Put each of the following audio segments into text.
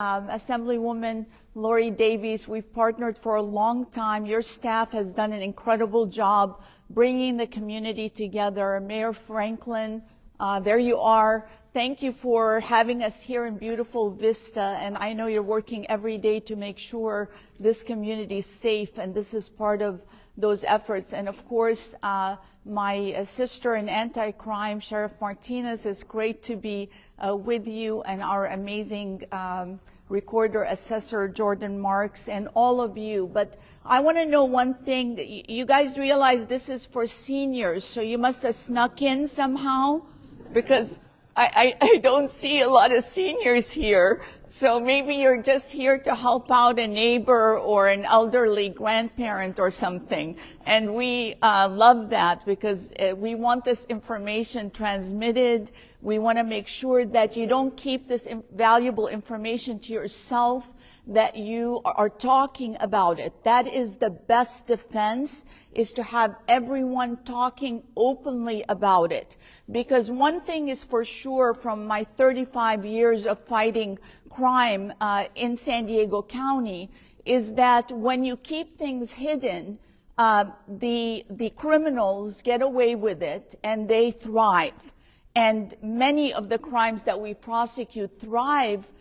Assemblywoman Laurie Davies, we've partnered for a long time. Your staff has done an incredible job bringing the community together. Mayor Franklin, there you are. Thank you for having us here in beautiful Vista, and I know you're working every day to make sure this community is safe, and this is part of those efforts. And of course, my sister in anti-crime, Sheriff Martinez, it's great to be with you, and our amazing recorder, assessor Jordan Marks, and all of you. But I want to know one thing. You guys realize this is for seniors, so you must have snuck in somehow, because I don't see a lot of seniors here. So maybe you're just here to help out a neighbor or an elderly grandparent or something. And we love that, because we want this information transmitted. We want to make sure that you don't keep this valuable information to yourself, that you are talking about it. That is the best defense, is to have everyone talking openly about it. Because one thing is for sure from my 35 years of fighting crime in San Diego County, is that when you keep things hidden, the criminals get away with it and they thrive. And many of the crimes that we prosecute thrive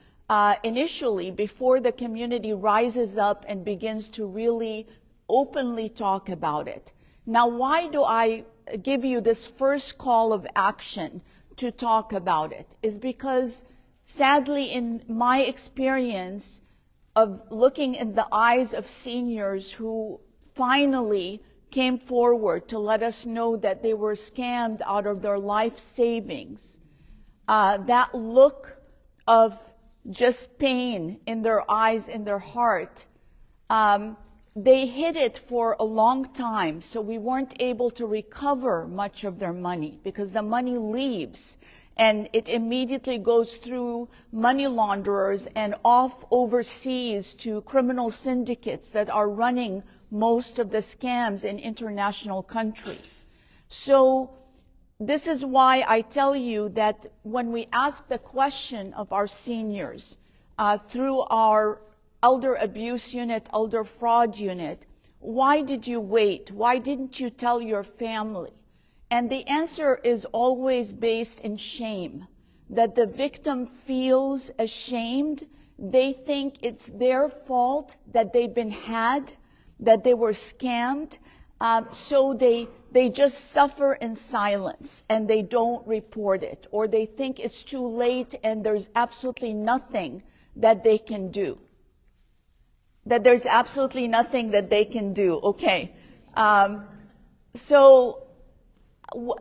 initially before the community rises up and begins to really openly talk about it. Now, why do I give you this first call of action to talk about it? Is because sadly, in my experience of looking in the eyes of seniors who finally came forward to let us know that they were scammed out of their life savings, that look of just pain in their eyes, in their heart, they hid it for a long time, so we weren't able to recover much of their money, because the money leaves and it immediately goes through money launderers and off overseas to criminal syndicates that are running most of the scams in international countries. So this is why I tell you that when we ask the question of our seniors through our elder abuse unit, elder fraud unit, why did you wait? Why didn't you tell your family? And the answer is always based in shame, that the victim feels ashamed. They think it's their fault that they've been had, that they were scammed. So they just suffer in silence and they don't report it, or they think it's too late and there's absolutely nothing that they can do. That there's absolutely nothing that they can do. Okay. So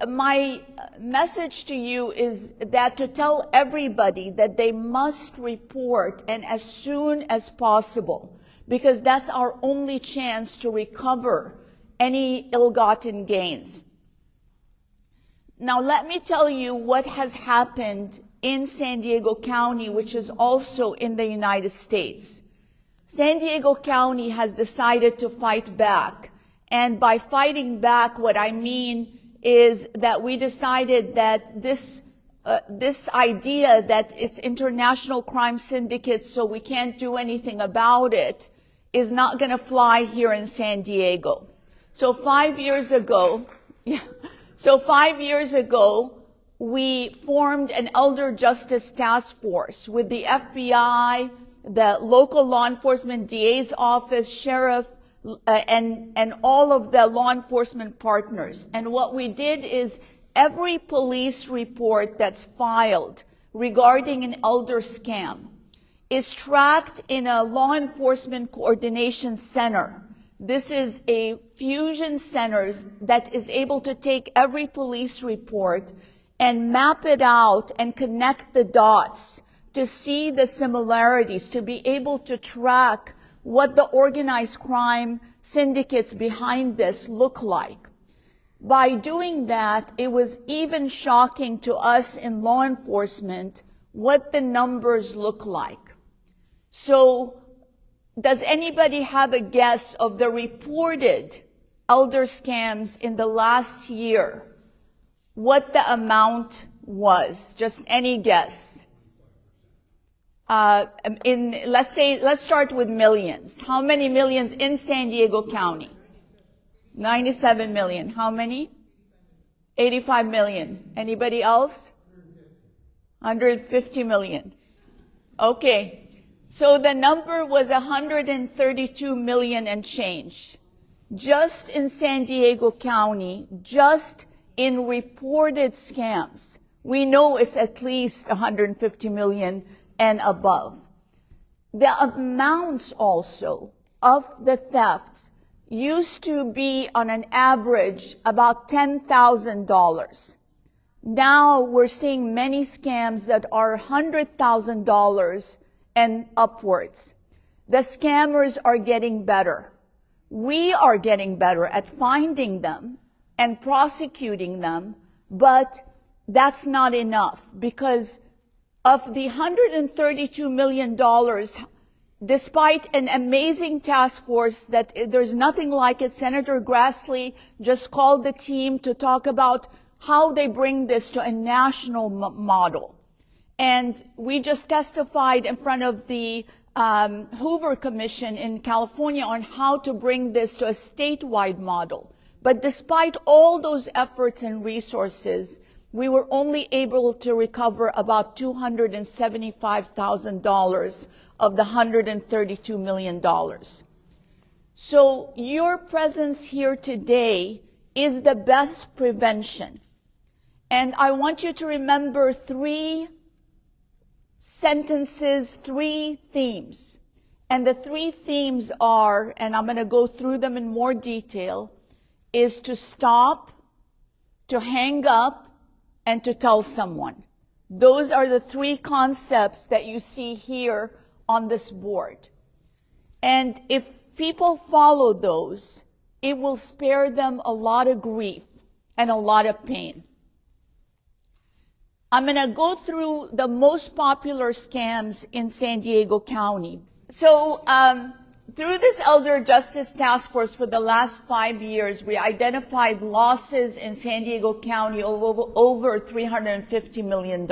my message to you is that to tell everybody that they must report, and as soon as possible, because that's our only chance to recover any ill-gotten gains. Now, let me tell you what has happened in San Diego County, which is also in the United States. San Diego County has decided to fight back. And by fighting back, what I mean is that we decided that this idea that it's international crime syndicates, so we can't do anything about it, is not going to fly here in San Diego. So 5 years ago, we formed an elder justice task force with the FBI, the local law enforcement, DA's office, sheriff, and all of the law enforcement partners. And what we did is every police report that's filed regarding an elder scam is tracked in a law enforcement coordination center. This is a fusion center that is able to take every police report and map it out and connect the dots to see the similarities, to be able to track what the organized crime syndicates behind this look like. By doing that, it was even shocking to us in law enforcement what the numbers look like. So, does anybody have a guess of the reported elder scams in the last year? What the amount was? Just any guess? let's start with millions. How many millions in San Diego County? 97 million. How many? 85 million. Anybody else? 150 million. Okay. So the number was 132 million and change. Just in San Diego County, just in reported scams. We know it's at least 150 million and above. The amounts also of the thefts used to be on an average about $10,000. Now we're seeing many scams that are $100,000 and upwards. The scammers are getting better. We are getting better at finding them and prosecuting them, but that's not enough because of the $132 million, despite an amazing task force that there's nothing like it, Senator Grassley just called the team to talk about how they bring this to a national model. And we just testified in front of the Hoover Commission in California on how to bring this to a statewide model. But despite all those efforts and resources, we were only able to recover about $275,000 of the $132 million. So your presence here today is the best prevention. And I want you to remember three sentences, three themes. And the three themes are, and I'm going to go through them in more detail, is to stop, to hang up, and to tell someone. Those are the three concepts that you see here on this board. And if people follow those, it will spare them a lot of grief and a lot of pain. I'm going to go through the most popular scams in San Diego County. So through this Elder Justice Task Force for the last 5 years, we identified losses in San Diego County of over $350 million.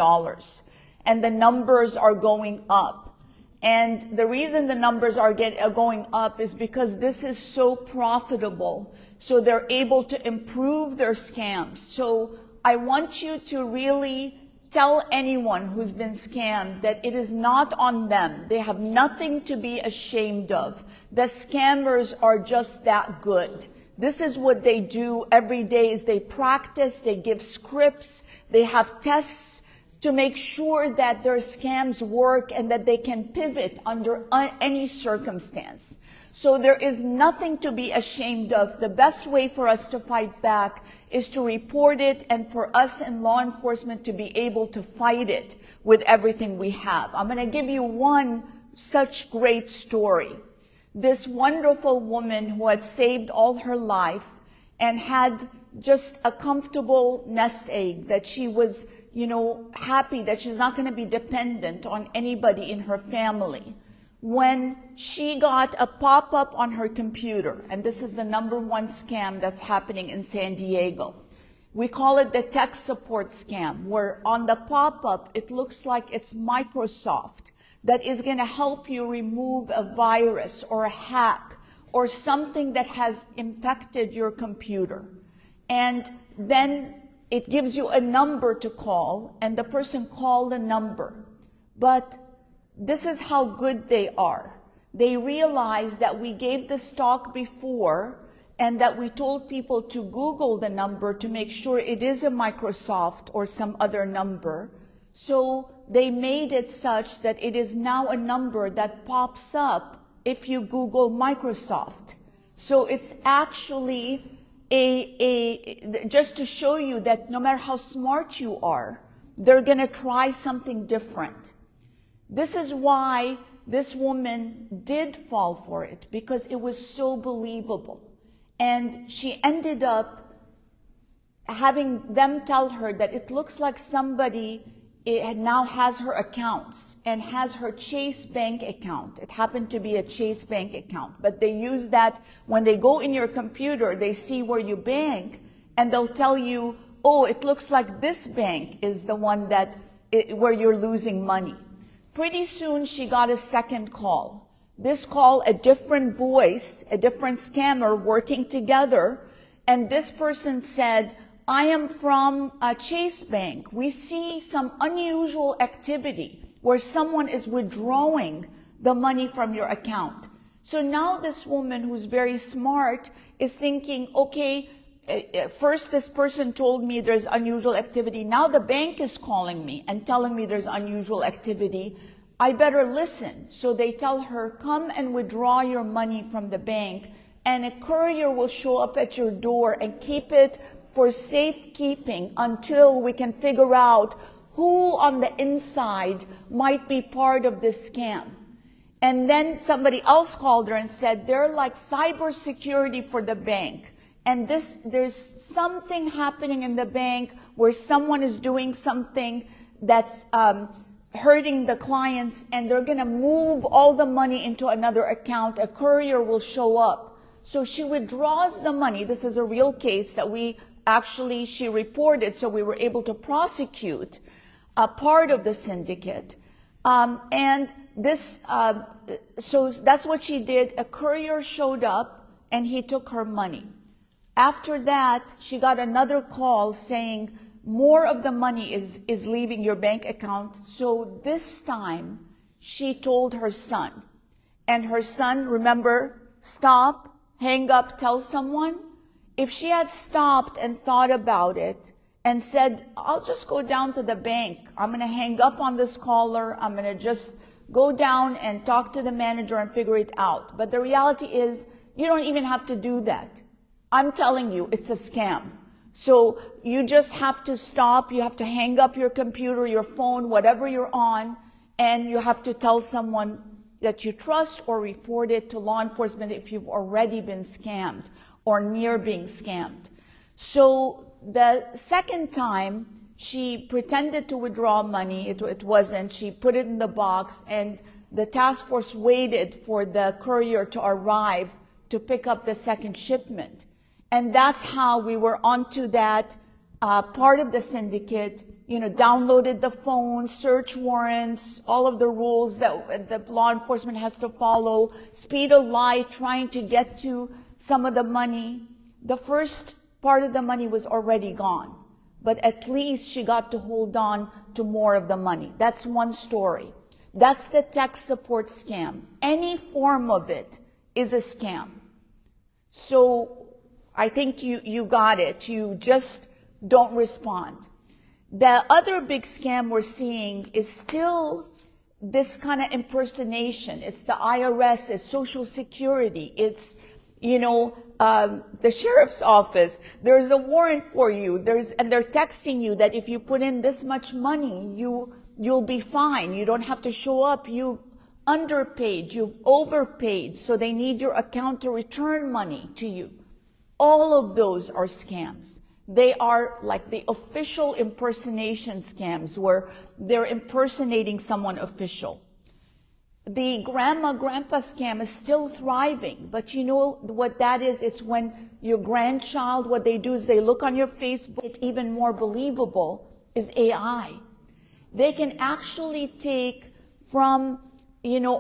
And the numbers are going up. And the reason the numbers are going up is because this is so profitable. So they're able to improve their scams. So I want you to really tell anyone who's been scammed that it is not on them. They have nothing to be ashamed of. The scammers are just that good. This is what they do every day is they practice, they give scripts, they have tests to make sure that their scams work and that they can pivot under any circumstance. So there is nothing to be ashamed of. The best way for us to fight back is to report it and for us in law enforcement to be able to fight it with everything we have. I'm going to give you one such great story. This wonderful woman who had saved all her life and had just a comfortable nest egg that she was, happy that she's not going to be dependent on anybody in her family. When she got a pop-up on her computer, and this is the #1 scam that's happening in San Diego. We call it the tech support scam, where on the pop-up, it looks like it's Microsoft that is going to help you remove a virus or a hack or something that has infected your computer. And then it gives you a number to call, and the person called a number. But this is how good they are. They realized that we gave the stock before and that we told people to Google the number to make sure it is a Microsoft or some other number. So they made it such that it is now a number that pops up if you Google Microsoft. So it's actually just to show you that no matter how smart you are, they're going to try something different. This is why this woman did fall for it, because it was so believable. And she ended up having them tell her that it looks like somebody now has her accounts and has her Chase Bank account. It happened to be a Chase Bank account, but they use that when they go in your computer, they see where you bank, and they'll tell you, oh, it looks like this bank is the one where you're losing money. Pretty soon she got a second call. This call, a different voice, a different scammer working together. And this person said, I am from Chase Bank. We see some unusual activity where someone is withdrawing the money from your account. So now this woman who's very smart is thinking, okay, first this person told me there's unusual activity. Now the bank is calling me and telling me there's unusual activity. I better listen. So they tell her, come and withdraw your money from the bank, and a courier will show up at your door and keep it for safekeeping until we can figure out who on the inside might be part of this scam. And then somebody else called her and said, they're like cybersecurity for the bank. And there's something happening in the bank where someone is doing something that's hurting the clients, and they're going to move all the money into another account. A courier will show up. So she withdraws the money. This is a real case that she reported, so we were able to prosecute a part of the syndicate. And this, so that's what she did. A courier showed up and he took her money. After that, she got another call saying more of the money is leaving your bank account. So this time she told her son, and her son, remember, stop, hang up, tell someone. If she had stopped and thought about it and said, I'll just go down to the bank, I'm going to hang up on this caller, I'm going to just go down and talk to the manager and figure it out. But the reality is, you don't even have to do that. I'm telling you, it's a scam. So you just have to stop, you have to hang up your computer, your phone, whatever you're on, and you have to tell someone that you trust or report it to law enforcement if you've already been scammed or near being scammed. So the second time, she pretended to withdraw money. It wasn't. She put it in the box, and the task force waited for the courier to arrive to pick up the second shipment. And that's how we were onto that part of the syndicate, downloaded the phone, search warrants, all of the rules that the law enforcement has to follow, speed of light, trying to get to some of the money. The first part of the money was already gone, but at least she got to hold on to more of the money. That's one story. That's the tech support scam. Any form of it is a scam. So I think you got it. You just don't respond. The other big scam we're seeing is still this kind of impersonation. It's the IRS, it's Social Security, it's the sheriff's office. There's a warrant for you. And they're texting you that if you put in this much money, you'll be fine. You don't have to show up. You've underpaid. You've overpaid. So they need your account to return money to you. All of those are scams. They are like the official impersonation scams where they're impersonating someone official. The grandpa scam is still thriving, but you know what that is? It's when your grandchild, what they do is they look on your Facebook. It's even more believable is AI. They can actually take from,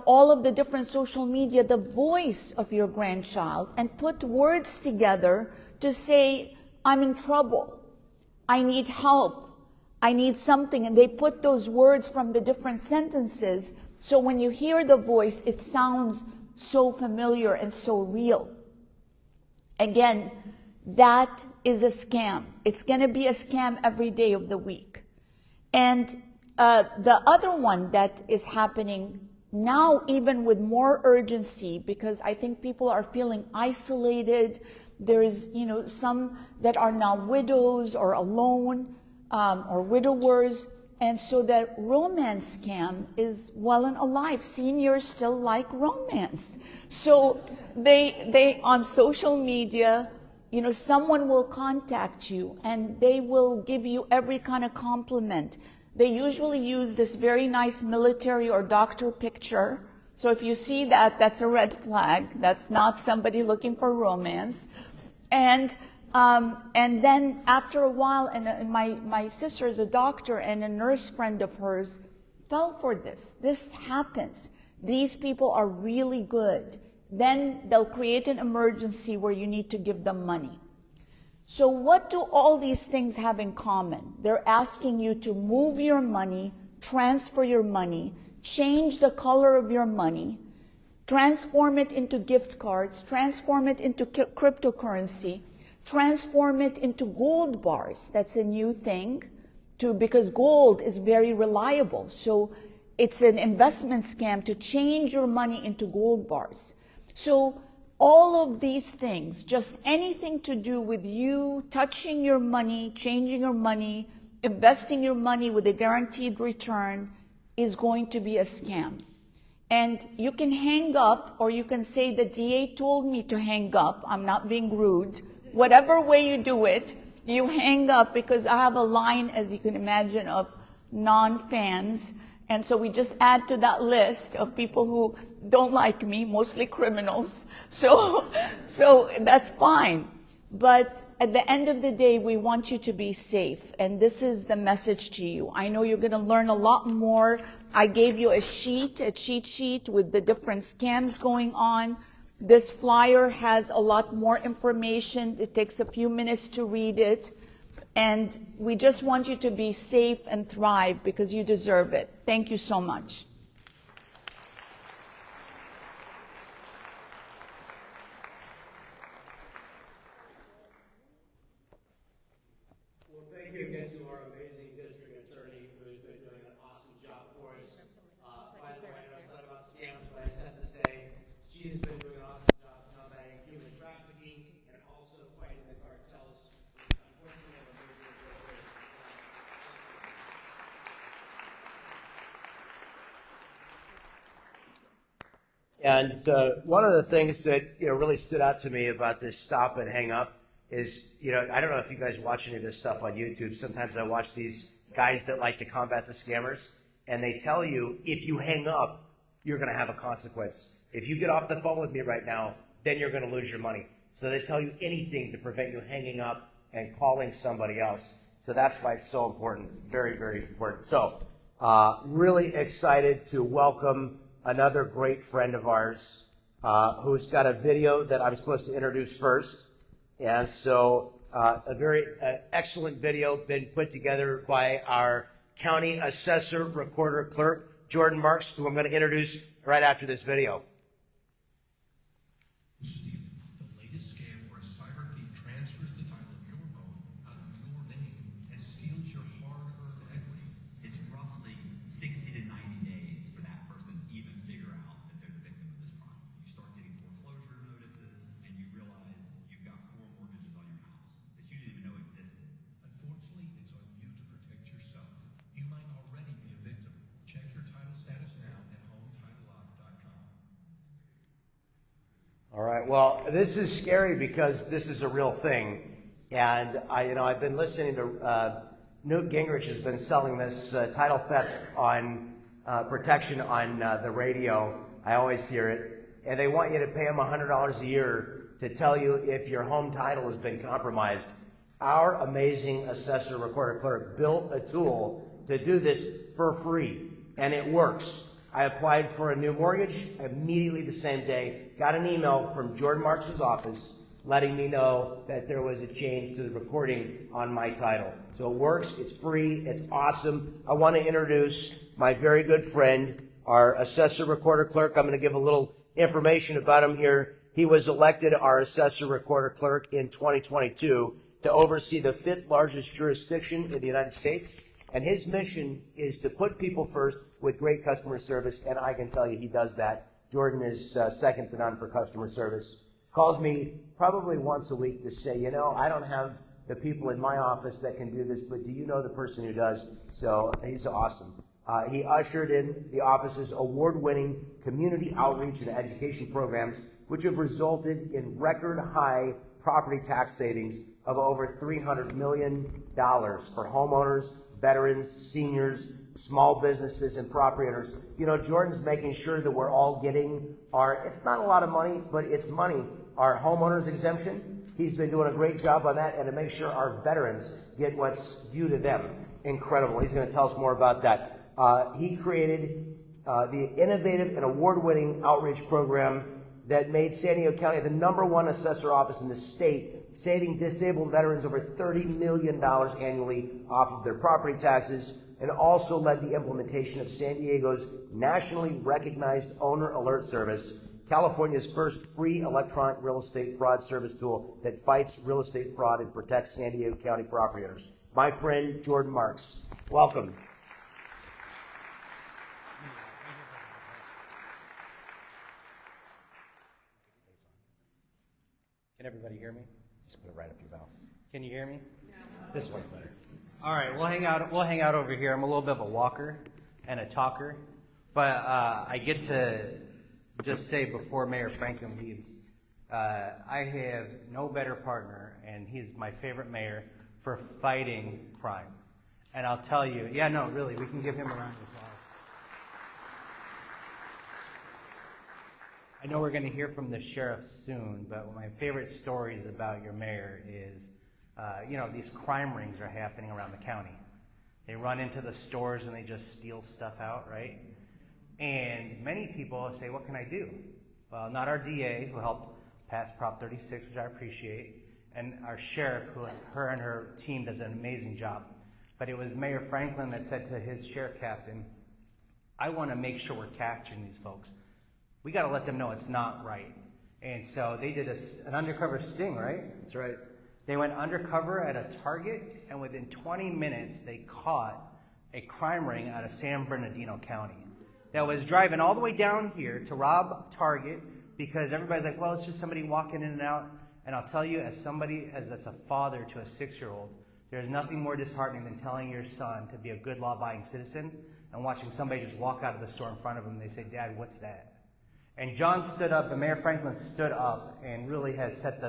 all of the different social media, the voice of your grandchild, and put words together to say, I'm in trouble, I need help, I need something. And they put those words from the different sentences. So when you hear the voice, it sounds so familiar and so real. Again, that is a scam. It's going to be a scam every day of the week. And the other one that is happening now, even with more urgency, because I think people are feeling isolated. There's, some that are now widows or alone or widowers. And so the romance scam is well and alive. Seniors still like romance. So they on social media, someone will contact you and they will give you every kind of compliment. They usually use this very nice military or doctor picture. So if you see that, that's a red flag. That's not somebody looking for romance. And then after a while, and my sister is a doctor, and a nurse friend of hers fell for this. This happens. These people are really good. Then they'll create an emergency where you need to give them money. So what do all these things have in common? They're asking you to move your money, transfer your money, change the color of your money, transform it into gift cards, transform it into cryptocurrency, transform it into gold bars. That's a new thing, because gold is very reliable. So it's an investment scam to change your money into gold bars. So all of these things, just anything to do with you touching your money, changing your money, investing your money with a guaranteed return, is going to be a scam. And you can hang up, or you can say the DA told me to hang up. I'm not being rude. Whatever way you do it, you hang up, because I have a line, as you can imagine, of non-fans. And so we just add to that list of people who don't like me, mostly criminals. So that's fine. But at the end of the day, we want you to be safe. And this is the message to you. I know you're going to learn a lot more. I gave you a cheat sheet with the different scams going on. This flyer has a lot more information. It takes a few minutes to read it. And we just want you to be safe and thrive, because you deserve it. Thank you so much. Well, thank you again to our amazing district attorney, who's been doing an awesome job for us. By the way, I know it's not about scams, but I just have to say, she has been doing an awesome job combating human trafficking and also fighting the cartels, which unfortunately have a major infiltration. And one of the things that really stood out to me about this stop and hang up is, I don't know if you guys watch any of this stuff on YouTube. Sometimes I watch these guys that like to combat the scammers, and they tell you, if you hang up, you're going to have a consequence. If you get off the phone with me right now, then you're going to lose your money. So they tell you anything to prevent you hanging up and calling somebody else. So that's why it's so important. Very, very important. So really excited to welcome another great friend of ours who's got a video that I'm supposed to introduce first. And so a very excellent video been put together by our county assessor, recorder, clerk, Jordan Marks, who I'm going to introduce right after this video. Steal, the latest scam where a cyber thief transfers the title of your home out of your name and steals your hard-earned equity. It's roughly 60 to 90 days for that person to even figure out that they're the victim of this crime. You start getting foreclosure notices, and you realize you've got 4 mortgages on your house that you didn't even know existed. Unfortunately, it's on you to protect yourself. You might already be a victim. Check your title status now at HomeTitleLock.com. All right. Well, this is scary because this is a real thing, and I've been listening to Newt Gingrich has been selling this title theft on protection on the radio. I always hear it, and they want you to pay them $100 a year to tell you if your home title has been compromised. Our amazing assessor, recorder, clerk built a tool to do this for free, and it works. I applied for a new mortgage immediately the same day, got an email from Jordan Marks' office letting me know that there was a change to the recording on my title. So it works, it's free, it's awesome. I want to introduce my very good friend, our assessor, recorder, clerk. I'm going to give a little information about him here. He was elected our assessor, recorder, clerk in 2022 to oversee the 5th largest jurisdiction in the United States. And his mission is to put people first with great customer service, and I can tell you he does that. Jordan is second to none for customer service. Calls me probably once a week to say, I don't have the people in my office that can do this, but do you know the person who does? So he's awesome. He ushered in the office's award-winning community outreach and education programs, which have resulted in record-high property tax savings of over $300 million for homeowners, veterans, seniors, small businesses, and property owners. Jordan's making sure that we're all getting it's not a lot of money, but it's money, our homeowners exemption. He's been doing a great job on that, and to make sure our veterans get what's due to them. Incredible. He's going to tell us more about that. He created the innovative and award-winning outreach program that made San Diego County the #1 assessor office in the state, saving disabled veterans over $30 million annually off of their property taxes, and also led the implementation of San Diego's nationally recognized owner alert service, California's first free electronic real estate fraud service tool that fights real estate fraud and protects San Diego County property owners. My friend Jordan Marks, welcome. Can everybody hear me? Just put it right up your mouth. Can you hear me? This one's better. All right, we'll hang out. We'll hang out over here. I'm a little bit of a walker and a talker, but I get to just say before Mayor Franklin leaves, I have no better partner, and he's my favorite mayor for fighting crime. And I'll tell you, yeah, no, really, we can give him a round of applause. I know we're going to hear from the sheriff soon, but one of my favorite stories about your mayor is, these crime rings are happening around the county. They run into the stores and they just steal stuff out, right? And many people say, what can I do? Well, not our DA, who helped pass Prop 36, which I appreciate, and our sheriff, who her and her team does an amazing job. But it was Mayor Franklin that said to his sheriff captain, I want to make sure we're catching these folks. We got to let them know it's not right. And so they did an undercover sting, right? That's right. They went undercover at a Target, and within 20 minutes, they caught a crime ring out of San Bernardino County that was driving all the way down here to rob Target because everybody's like, well, it's just somebody walking in and out. And I'll tell you, as that's a father to a 6-year-old, there's nothing more disheartening than telling your son to be a good law-abiding citizen and watching somebody just walk out of the store in front of him and they say, Dad, what's that? And John stood up, and Mayor Franklin stood up and really has set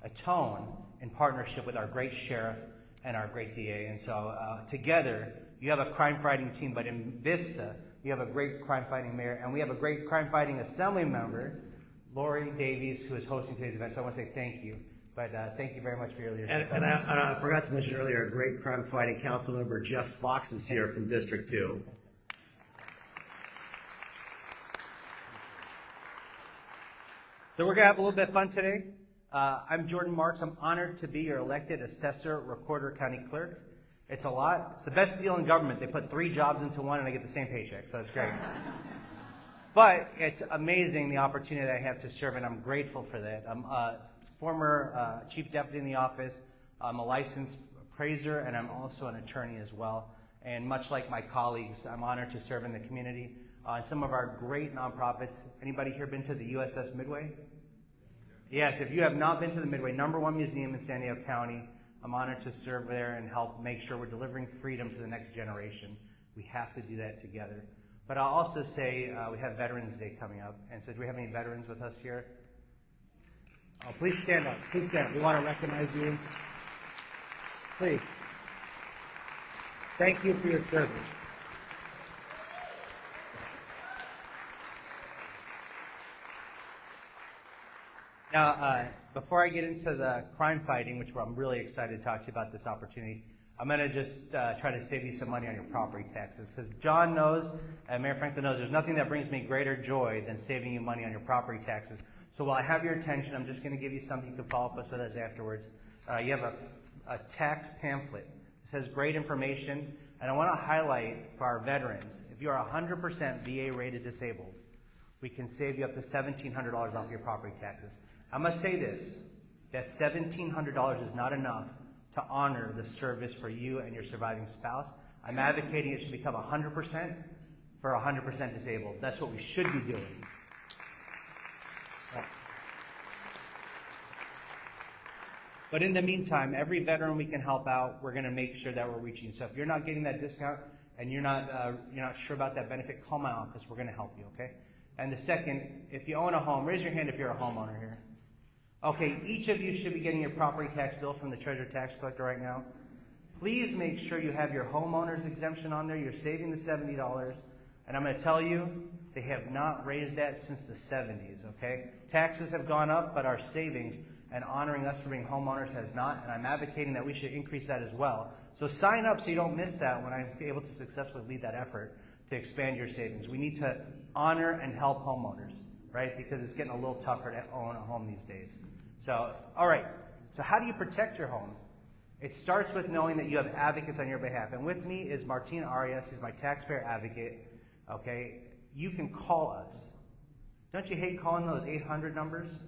a tone in partnership with our great sheriff and our great DA. And so together, you have a crime-fighting team, but in Vista, you have a great crime-fighting mayor, and we have a great crime-fighting assembly member, Laurie, Davies, who is hosting today's event. So I want to say thank you. But thank you very much for your leadership. And I forgot to mention earlier, a great crime-fighting council member, Jeff Fox, is here from District 2. So we're going to have a little bit of fun today. I'm Jordan Marks. I'm honored to be your elected assessor, recorder, county clerk. It's a lot. It's the best deal in government. They put 3 jobs into one and I get the same paycheck, so that's great. But it's amazing the opportunity that I have to serve, and I'm grateful for that. I'm a former chief deputy in the office. I'm a licensed appraiser, and I'm also an attorney as well. And much like my colleagues, I'm honored to serve in the community. And some of our great nonprofits. Anybody here been to the USS Midway? Yes, if you have not been to the Midway, #1 museum in San Diego County, I'm honored to serve there and help make sure we're delivering freedom to the next generation. We have to do that together. But I'll also say we have Veterans Day coming up. And so do we have any veterans with us here? Oh, please stand up. Please stand up. We want to recognize you. Please. Thank you for your service. Now, before I get into the crime fighting, which I'm really excited to talk to you about this opportunity, I'm going to just try to save you some money on your property taxes. Because John knows, and Mayor Franklin knows, there's nothing that brings me greater joy than saving you money on your property taxes. So while I have your attention, I'm just going to give you something you can follow up with us afterwards. You have a tax pamphlet. It says great information. And I want to highlight for our veterans, if you are 100% VA rated disabled, we can save you up to $1,700 off your property taxes. I must say this, that $1,700 is not enough to honor the service for you and your surviving spouse. I'm advocating it should become 100% for 100% disabled. That's what we should be doing. But in the meantime, every veteran we can help out, we're going to make sure that we're reaching. So if you're not getting that discount and you're not sure about that benefit, call my office. We're going to help you, okay? And the second, if you own a home, raise your hand if you're a homeowner here. Okay, each of you should be getting your property tax bill from the Treasurer Tax Collector right now. Please make sure you have your homeowner's exemption on there. You're saving the $70. And I'm going to tell you, they have not raised that since the 70s, okay? Taxes have gone up, but our savings and honoring us for being homeowners has not. And I'm advocating that we should increase that as well So sign up so you don't miss that when I'm able to successfully lead that effort to expand your savings. We need to honor and help homeowners, right? Because it's getting a little tougher to own a home these days. So, all right. So how do you protect your home? It starts with knowing that you have advocates on your behalf. And with me is Martin Arias. He's my taxpayer advocate. Okay? You can call us. Don't you hate calling those 800 numbers?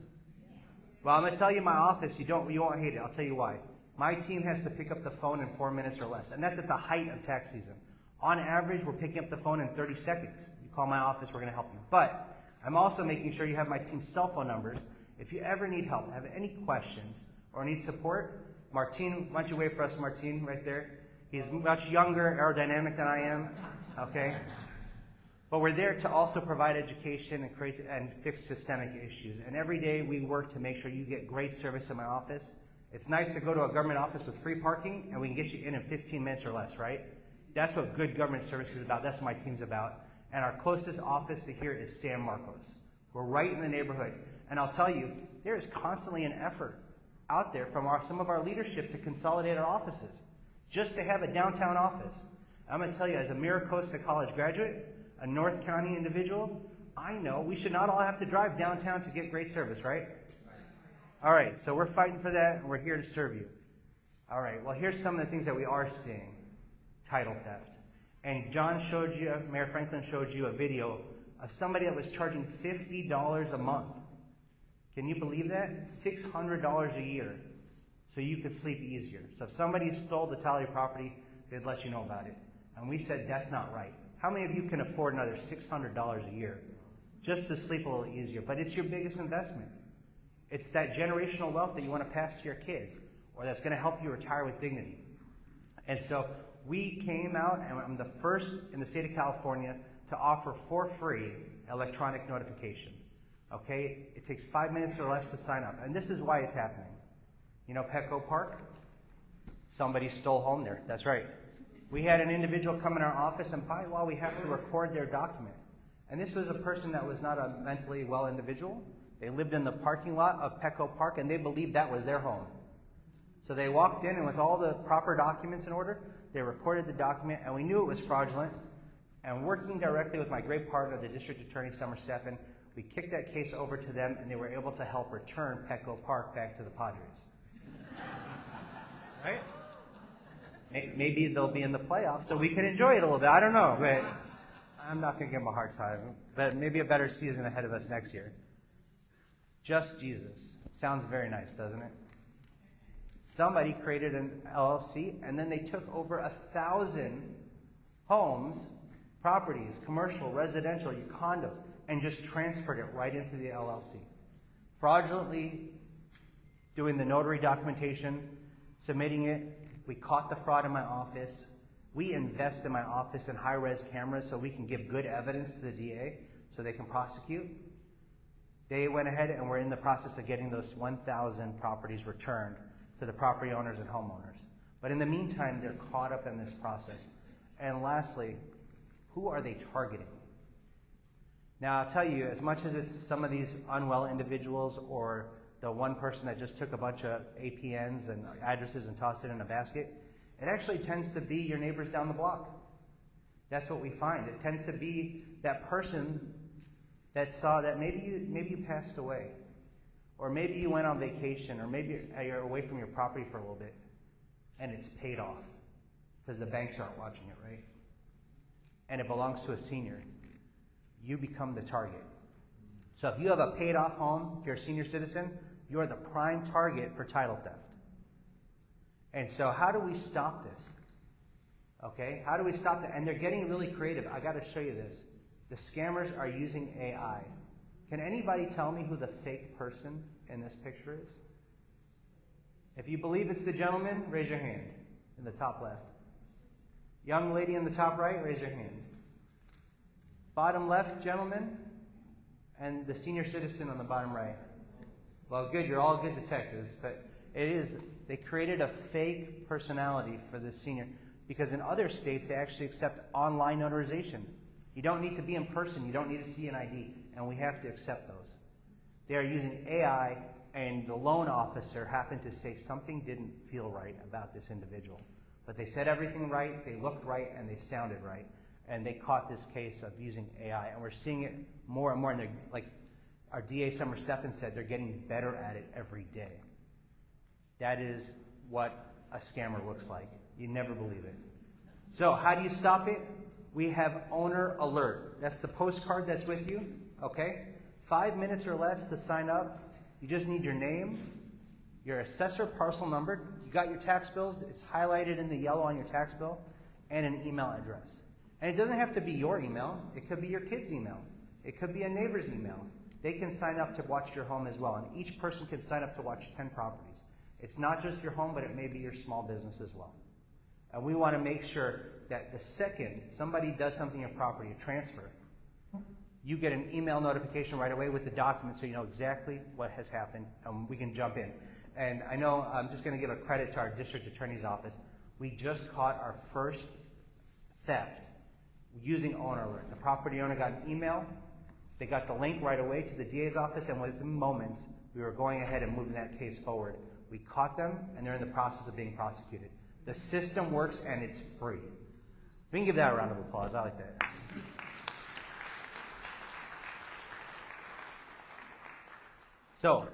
Well, I'm going to tell you my office, you won't hate it. I'll tell you why. My team has to pick up the phone in 4 minutes or less, and that's at the height of tax season. On average, we're picking up the phone in 30 seconds. You call my office, we're going to help you. But I'm also making sure you have my team's cell phone numbers. If you ever need help, have any questions, or need support, Martin, why don't you wait for us, Martin, right there? He's much younger, aerodynamic than I am, okay? But we're there to also provide education and create and fix systemic issues. And every day we work to make sure you get great service in my office. It's nice to go to a government office with free parking and we can get you in 15 minutes or less, right? That's what good government service is about. That's what my team's about. And our closest office to here is San Marcos. We're right in the neighborhood. And I'll tell you, there is constantly an effort out there from some of our leadership to consolidate our offices, just to have a downtown office. I'm going to tell you, as a Miracosta College graduate, a North County individual, I know we should not all have to drive downtown to get great service, right? All right, so we're fighting for that, and we're here to serve you. All right, well, here's some of the things that we are seeing. Title theft. And John showed you, Mayor Franklin showed you a video of somebody that was charging $50 a month. Can you believe that? $600 a year, so you could sleep easier. So if somebody stole the title of your property, they'd let you know about it. And we said, that's not right. How many of you can afford another $600 a year just to sleep a little easier? But it's your biggest investment. It's that generational wealth that you want to pass to your kids, or that's going to help you retire with dignity. And so we came out, and I'm the first in the state of California to offer for free electronic notification. Okay? It takes 5 minutes or less to sign up. And this is why it's happening. You know Petco Park? Somebody stole home there. That's right. We had an individual come in our office, and by law, we have to record their document. And this was a person that was not a mentally well individual. They lived in the parking lot of Petco Park, and they believed that was their home. So they walked in, and with all the proper documents in order, they recorded the document, and we knew it was fraudulent. And working directly with my great partner, the District Attorney, Stephan, we kicked that case over to them, and they were able to help return Petco Park back to the Padres. Right? Maybe they'll be in the playoffs, so we can enjoy it a little bit. I don't know, but I'm not going to give them a hard time. But maybe a better season ahead of us next year. Just Jesus. Sounds very nice, doesn't it? Somebody created an LLC, and then they took over 1,000 homes, properties, commercial, residential, condos, and just transferred it right into the LLC. Fraudulently doing the notary documentation, submitting it. We caught the fraud in my office. We invest in my office in high-res cameras so we can give good evidence to the DA so they can prosecute. They went ahead and we're in the process of getting those 1,000 properties returned to the property owners and homeowners. But in the meantime, they're caught up in this process. And lastly, who are they targeting? Now, I'll tell you, as much as it's some of these unwell individuals or the one person that just took a bunch of APNs and addresses and tossed it in a basket, it actually tends to be your neighbors down the block. That's what we find. It tends to be that person that saw that maybe you passed away, or maybe you went on vacation, or maybe you're away from your property for a little bit, and it's paid off because the banks aren't watching it, right? And it belongs to a senior. You become the target. So if you have a paid off home, if you're a senior citizen, you're the prime target for title theft. And so how do we stop this? Okay, how do we stop that? And they're getting really creative. I got to show you this. The scammers are using AI. Can anybody tell me who the fake person in this picture is? If you believe it's the gentleman, raise your hand in the top left. Young lady in the top right, raise your hand. Bottom left, gentleman, and the senior citizen on the bottom right. Well, good, you're all good detectives, but it is, they created a fake personality for the senior, because in other states, they actually accept online notarization. You don't need to be in person, you don't need to see an ID, and we have to accept those. They are using AI, and the loan officer happened to say something didn't feel right about this individual. But they said everything right, they looked right, and they sounded right. And they caught this case of using AI, and we're seeing it more and more. And they're, like our DA Summer Stephan said, they're getting better at it every day. That is what a scammer looks like. You never believe it. So how do you stop it? We have owner alert. That's the postcard that's with you, okay? 5 minutes or less to sign up. You just need your name, your assessor parcel number. You got your tax bills. It's highlighted in the yellow on your tax bill, and an email address. And it doesn't have to be your email. It could be your kid's email. It could be a neighbor's email. They can sign up to watch your home as well, and each person can sign up to watch 10 properties. It's not just your home, but it may be your small business as well. And we want to make sure that the second somebody does something in property, a transfer, you get an email notification right away with the document so you know exactly what has happened, and we can jump in. And I know I'm just going to give a credit to our district attorney's office. We just caught our first theft using owner alert. The property owner got an email. They got the link right away to the DA's office, and within moments, we were going ahead and moving that case forward. We caught them, and they're in the process of being prosecuted. The system works, and it's free. We can give that a round of applause. I like that. So,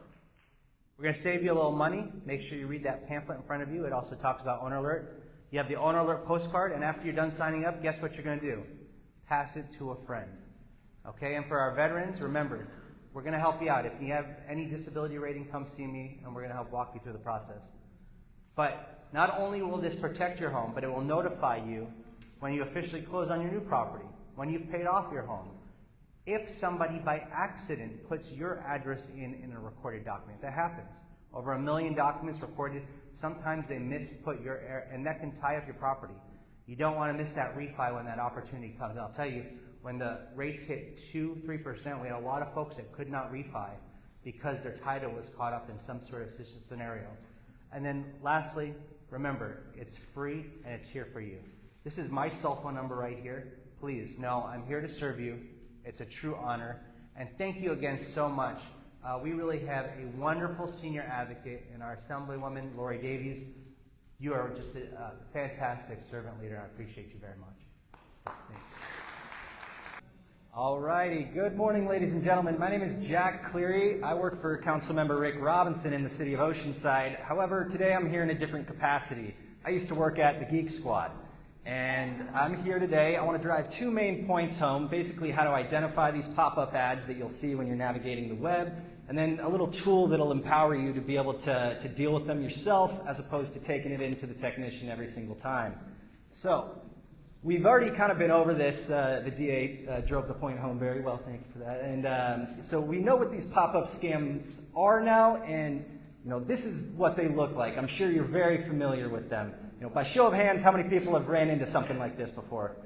we're going to save you a little money. Make sure you read that pamphlet in front of you. It also talks about owner alert. You have the owner alert postcard, and after you're done signing up, guess what you're going to do? Pass it to a friend. Okay, and for our veterans, remember, we're going to help you out. If you have any disability rating, come see me, and we're going to help walk you through the process. But not only will this protect your home, but it will notify you when you officially close on your new property, when you've paid off your home. If somebody by accident puts your address in a recorded document, that happens. Over 1 million documents recorded. Sometimes they misput your, and that can tie up your property. You don't want to miss that refi when that opportunity comes. And I'll tell you, when the rates hit 2-3%, we had a lot of folks that could not refi because their title was caught up in some sort of scenario. And then lastly, remember, it's free and it's here for you. This is my cell phone number right here. Please know I'm here to serve you. It's a true honor. And thank you again so much. We really have a wonderful senior advocate in our Assemblywoman, Laurie Davies. You are just a fantastic servant leader. I appreciate you very much. Thanks. All righty. Good morning, ladies and gentlemen. My name is Jack Cleary. I work for Councilmember Rick Robinson in the city of Oceanside. However, today I'm here in a different capacity. I used to work at the Geek Squad. And I'm here today. I want to drive 2 main points home, basically how to identify these pop-up ads that you'll see when you're navigating the web, and then a little tool that'll empower you to be able to deal with them yourself as opposed to taking it into the technician every single time. So, we've already kind of been over this. The DA drove the point home very well, thank you for that. And so we know what these pop-up scams are now, and this is what they look like. I'm sure you're very familiar with them. By show of hands, how many people have ran into something like this before?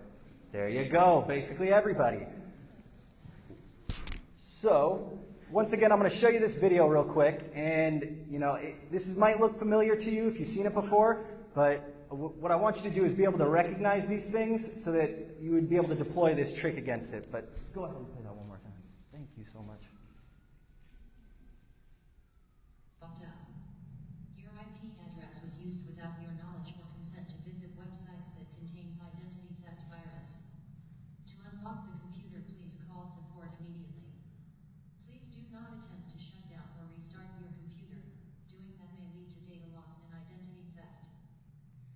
There you go, basically everybody. So, once again, I'm going to show you this video real quick, and this might look familiar to you if you've seen it before, but what I want you to do is be able to recognize these things so that you would be able to deploy this trick against it. But go ahead and play that one more time. Thank you so much. Your IP address was used without your knowledge or consent to visit websites that contains identity theft virus. To unlock the computer, please call support immediately. Please do not attempt to shut down or restart your computer. Doing that may lead to data loss and identity theft.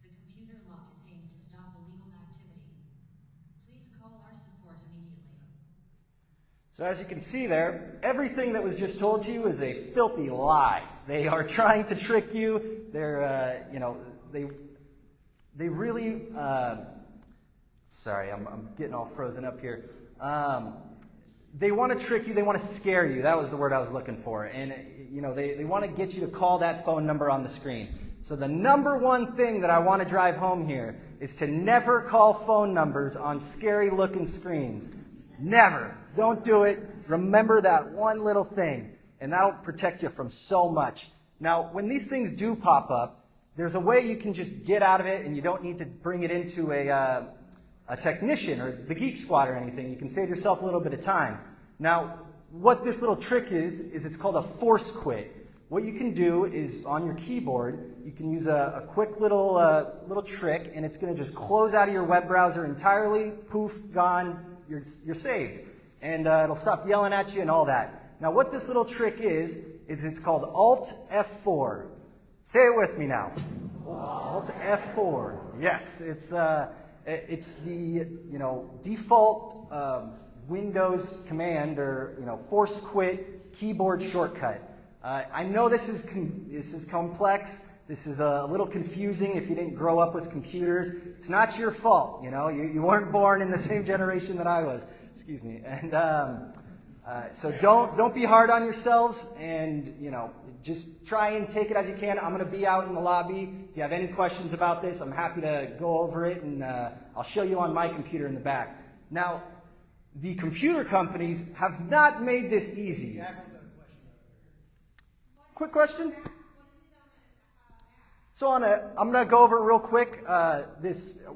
The computer lock is aimed to stop illegal activity. Please call our support immediately. So as you can see there, everything that was just told to you is a filthy lie. They are trying to trick you. They're, they really, sorry, I'm getting all frozen up here. They want to trick you. They want to scare you. That was the word I was looking for. And, they want to get you to call that phone number on the screen. So the number one thing that I want to drive home here is to never call phone numbers on scary-looking screens. Never. Don't do it. Remember that one little thing, and that'll protect you from so much. Now, when these things do pop up, there's a way you can just get out of it, and you don't need to bring it into a technician or the Geek Squad or anything. You can save yourself a little bit of time. Now, what this little trick is it's called a force quit. what you can do is on your keyboard, you can use a quick little trick, and it's going to just close out of your web browser entirely. Poof, gone. You're saved, and it'll stop yelling at you and all that. Now, what this little trick is it's called Alt F4. Say it with me now. Alt F4. Yes, it's the default Windows command or force quit keyboard shortcut. I know this is complex. This is a little confusing if you didn't grow up with computers. It's not your fault. You weren't born in the same generation that I was. Excuse me. And so don't be hard on yourselves, and just try and take it as you can. I'm going to be out in the lobby. If you have any questions about this, I'm happy to go over it, and I'll show you on my computer in the back. Now, the computer companies have not made this easy. Quick question? So I'm going to go over it real quick,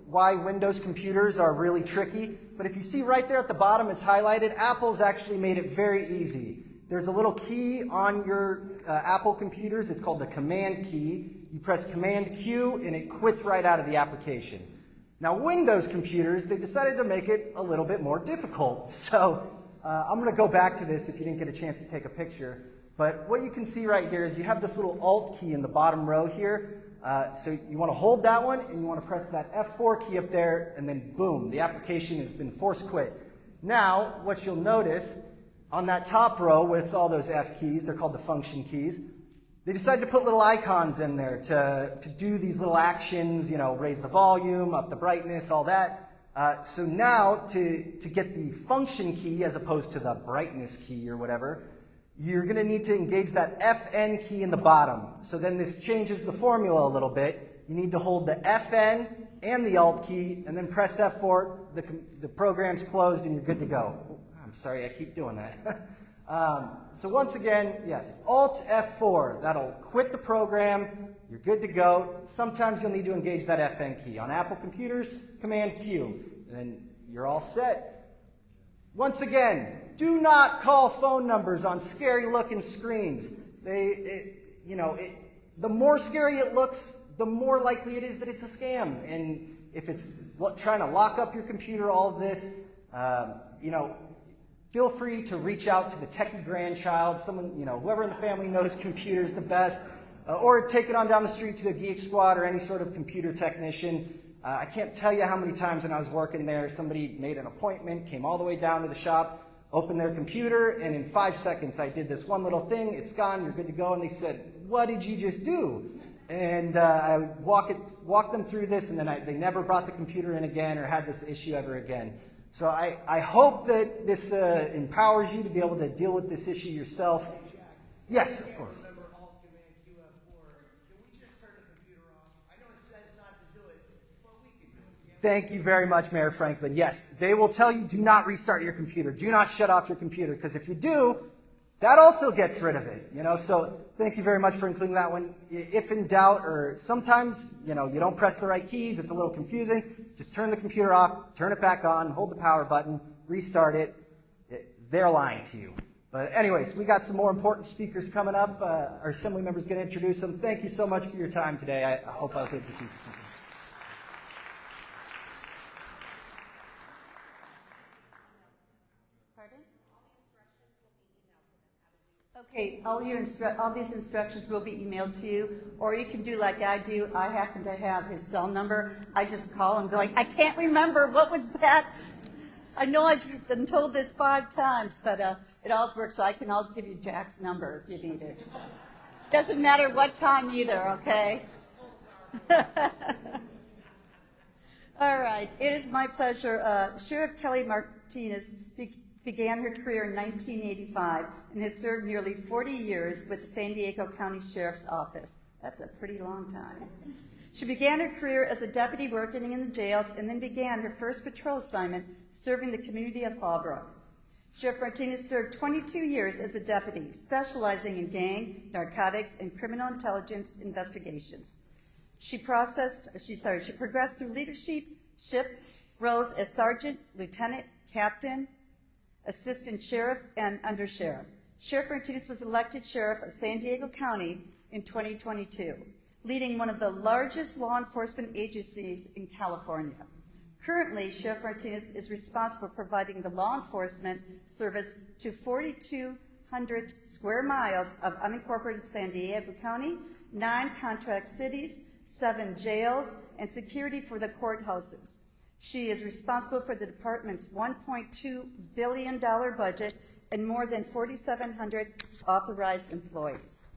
why Windows computers are really tricky. But if you see right there at the bottom, it's highlighted. Apple's actually made it very easy. There's a little key on your Apple computers. It's called the Command key. You press Command Q, and it quits right out of the application. Now, Windows computers, they decided to make it a little bit more difficult. So I'm going to go back to this if you didn't get a chance to take a picture. But what you can see right here is you have this little Alt key in the bottom row here. So you want to hold that one, and you want to press that F4 key up there, and then boom, the application has been force quit. Now, what you'll notice on that top row with all those F keys, they're called the function keys, they decided to put little icons in there to do these little actions, raise the volume, up the brightness, all that. So now to get the function key as opposed to the brightness key or whatever, you're going to need to engage that FN key in the bottom. So then this changes the formula a little bit. You need to hold the FN and the Alt key, and then press F4. The program's closed, and you're good to go. Oh, I'm sorry, I keep doing that. So once again, yes, Alt F4. That'll quit the program. You're good to go. Sometimes you'll need to engage that FN key. On Apple computers, Command Q. And then you're all set. Once again, do not call phone numbers on scary-looking screens. The more scary it looks, the more likely it is that it's a scam. And if it's trying to lock up your computer, all of this, feel free to reach out to the techie grandchild, someone, whoever in the family knows computers the best, or take it on down the street to the Geek Squad or any sort of computer technician. I can't tell you how many times when I was working there, somebody made an appointment, came all the way down to the shop, opened their computer, and in 5 seconds I did this one little thing, it's gone, you're good to go, and they said, what did you just do? And I would walk them through this, and then they never brought the computer in again or had this issue ever again. So I hope that this empowers you to be able to deal with this issue yourself. Yes, of course. Thank you very much, Mayor Franklin. Yes, they will tell you, do not restart your computer. Do not shut off your computer, because if you do, that also gets rid of it. So thank you very much for including that one. If in doubt, or sometimes, you don't press the right keys, it's a little confusing, just turn the computer off, turn it back on, hold the power button, restart it. They're lying to you. But anyways, we got some more important speakers coming up. Our assembly members going to introduce them. Thank you so much for your time today. I hope I was able to teach you something. Okay, all these instructions will be emailed to you, or you can do like I do. I happen to have his cell number. I just call him going, I can't remember, what was that? I know I've been told this 5 times, but it always works, so I can always give you Jack's number if you need it. Doesn't matter what time either, okay? All right, it is my pleasure. Sheriff Kelly Martinez began her career in 1985 and has served nearly 40 years with the San Diego County Sheriff's Office. That's a pretty long time. She began her career as a deputy working in the jails and then began her first patrol assignment serving the community of Fallbrook. Sheriff Martinez served 22 years as a deputy, specializing in gang, narcotics, and criminal intelligence investigations. She progressed through leadership roles as sergeant, lieutenant, captain, assistant sheriff, and undersheriff. Sheriff Martinez was elected Sheriff of San Diego County in 2022, leading one of the largest law enforcement agencies in California. Currently, Sheriff Martinez is responsible for providing the law enforcement service to 4,200 square miles of unincorporated San Diego County, 9 contract cities, 7 jails, and security for the courthouses. She is responsible for the department's $1.2 billion budget and more than 4,700 authorized employees.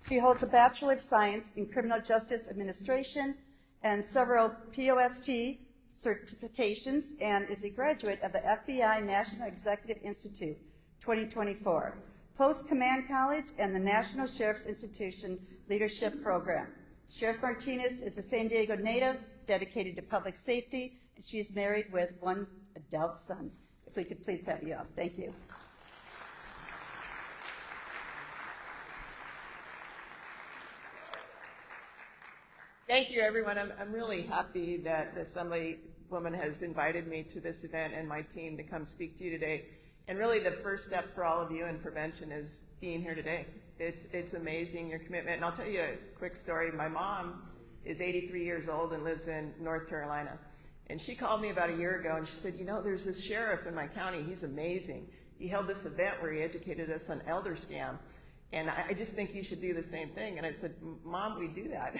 She holds a Bachelor of Science in Criminal Justice Administration and several POST certifications and is a graduate of the FBI National Executive Institute 2024, Post Command College, and the National Sheriff's Institution Leadership Program. Sheriff Martinez is a San Diego native, dedicated to public safety, and she's married with 1 adult son. If we could please have you up. Thank you. Thank you, everyone. I'm really happy that the Assemblywoman has invited me to this event and my team to come speak to you today. And really the first step for all of you in prevention is being here today. It's amazing, your commitment. And I'll tell you a quick story. My mom is 83 years old and lives in North Carolina. And she called me about a year ago and she said, you know, there's this sheriff in my county. He's amazing. He held this event where he educated us on elder scam. And I just think you should do the same thing. And I said, Mom, we do that.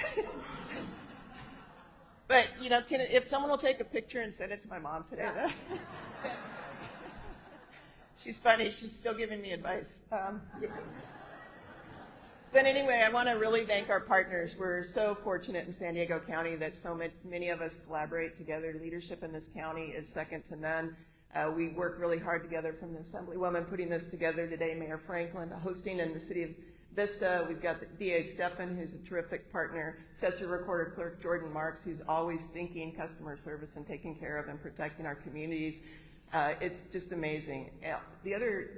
But, you know, if someone will take a picture and send it to my mom today. She's funny. She's still giving me advice. But anyway, I want to really thank our partners. We're so fortunate in San Diego County that so many of us collaborate together. Leadership in this county is second to none. We work really hard together from the Assemblywoman putting this together today, Mayor Franklin, hosting in the city of Vista. We've got the DA Stephan, who's a terrific partner, Assessor Recorder Clerk Jordan Marks, who's always thinking customer service and taking care of and protecting our communities. It's just amazing. The other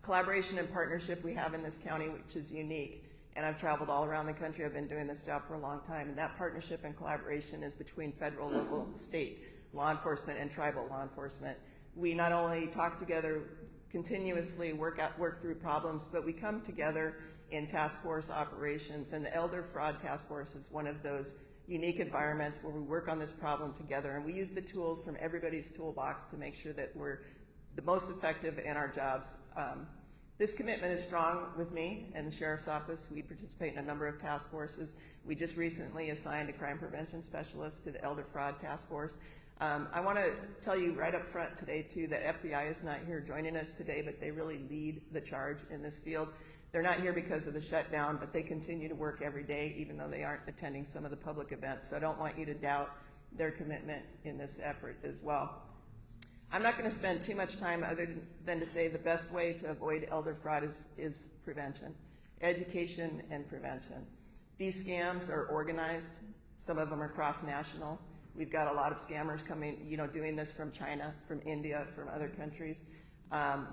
collaboration and partnership we have in this county, which is unique, and I've traveled all around the country, I've been doing this job for a long time, and that partnership and collaboration is between federal, local, state law enforcement and tribal law enforcement. We not only talk together continuously, work through problems, but we come together in task force operations, and the Elder Fraud Task Force is one of those unique environments where we work on this problem together, and we use the tools from everybody's toolbox to make sure that we're the most effective in our jobs. This commitment is strong with me and the Sheriff's Office. We participate in a number of task forces. We just recently assigned a crime prevention specialist to the Elder Fraud Task Force. I want to tell you right up front today, too, that FBI is not here joining us today, but they really lead the charge in this field. They're not here because of the shutdown, but they continue to work every day, even though they aren't attending some of the public events. So I don't want you to doubt their commitment in this effort as well. I'm not going to spend too much time other than to say the best way to avoid elder fraud is prevention, education and prevention. These scams are organized. Some of them are cross-national. We've got a lot of scammers coming, doing this from China, from India, from other countries, and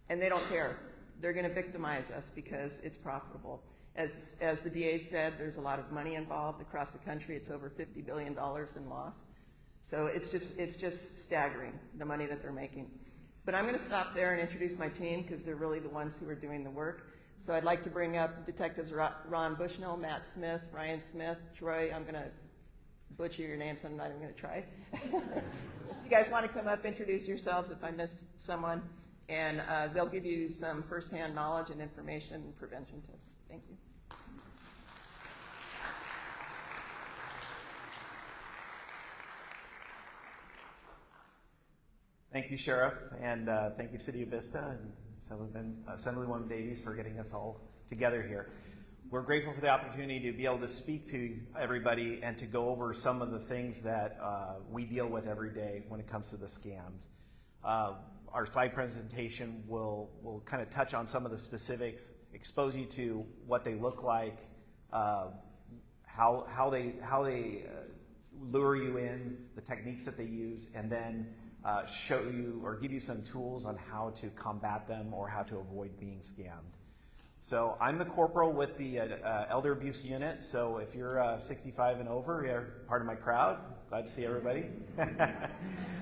they don't care. They're going to victimize us because it's profitable. As the DA said, there's a lot of money involved across the country. It's over $50 billion in loss. So it's just staggering, the money that they're making. But I'm going to stop there and introduce my team because they're really the ones who are doing the work. So I'd like to bring up Detectives Ron Bushnell, Matt Smith, Ryan Smith, Troy. I'm going to butcher your names, so I'm not even going to try. If you guys want to come up, introduce yourselves if I missed someone, and they'll give you some firsthand knowledge and information and prevention tips. Thank you. Thank you, Sheriff, and thank you, City of Vista and Assemblywoman Davies for getting us all together here. We're grateful for the opportunity to be able to speak to everybody and to go over some of the things that we deal with every day when it comes to the scams. Our slide presentation will kind of touch on some of the specifics, expose you to what they look like, how they lure you in, the techniques that they use, and then show you or give you some tools on how to combat them or how to avoid being scammed. So I'm the corporal with the elder abuse unit. So if you're 65 and over, you're part of my crowd. Glad to see everybody.